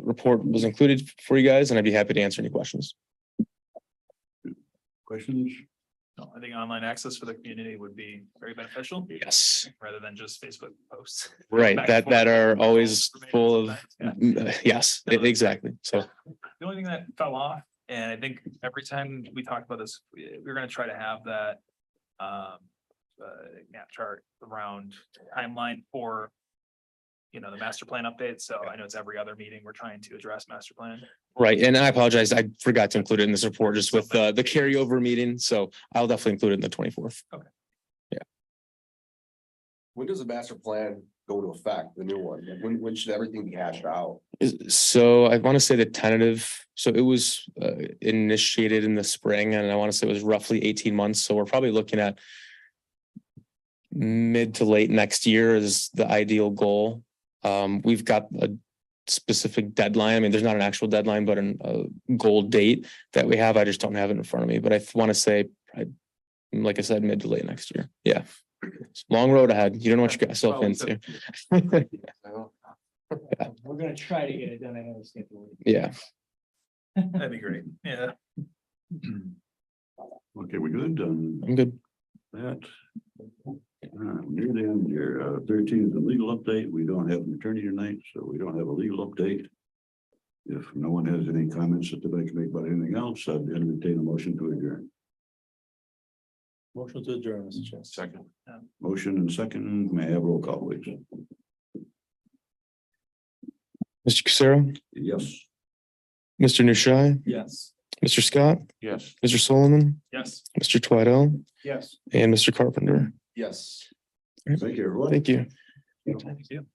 report was included for you guys, and I'd be happy to answer any questions. Questions? No, I think online access for the community would be very beneficial. Yes. Rather than just Facebook posts. Right, Back and that forth. are always full of, Yeah. yes, exactly. So, The only thing that fell off, and I think every time we talk about this, we're gonna try to have that map chart around timeline for the master plan update. So I know it's every other meeting we're trying to address master plan. right, and I apologize, I forgot to include it in this report just with the carryover meeting, so I'll definitely include it in the 24th. When does the master plan go into effect, the new one? When should everything be hashed out? So I want to say the tentative, so it was initiated in the spring, and I want to say it was roughly 18 months, so we're probably looking at mid to late next year is the ideal goal. We've got a specific deadline. I mean, there's not an actual deadline, but a goal date that we have. I just don't have it in front of me, but I want to say, like I said, mid to late next year. Yeah. It's a long road ahead. You don't know what you got yourself into. We're gonna try to get it done. I understand. Yeah. That'd be great. Yeah. Okay, we good on I'm good. that? Near the end here, 13 is the legal update. We don't have an attorney tonight, so we don't have a legal update. If no one has any comments that they'd like to make about anything else, I'd entertain a motion to adjourn. Motion to adjourn, Mr. Chair. Second. Motion and second, may I have roll call, please? Mr. Casero, Yes. Mr. Nushai, Yes. Mr. Scott, Yes. Mr. Solomon, Yes. Mr. Twidell, Yes. and Mr. Carpenter. Yes. Thank you, everyone. Thank you. Thank you.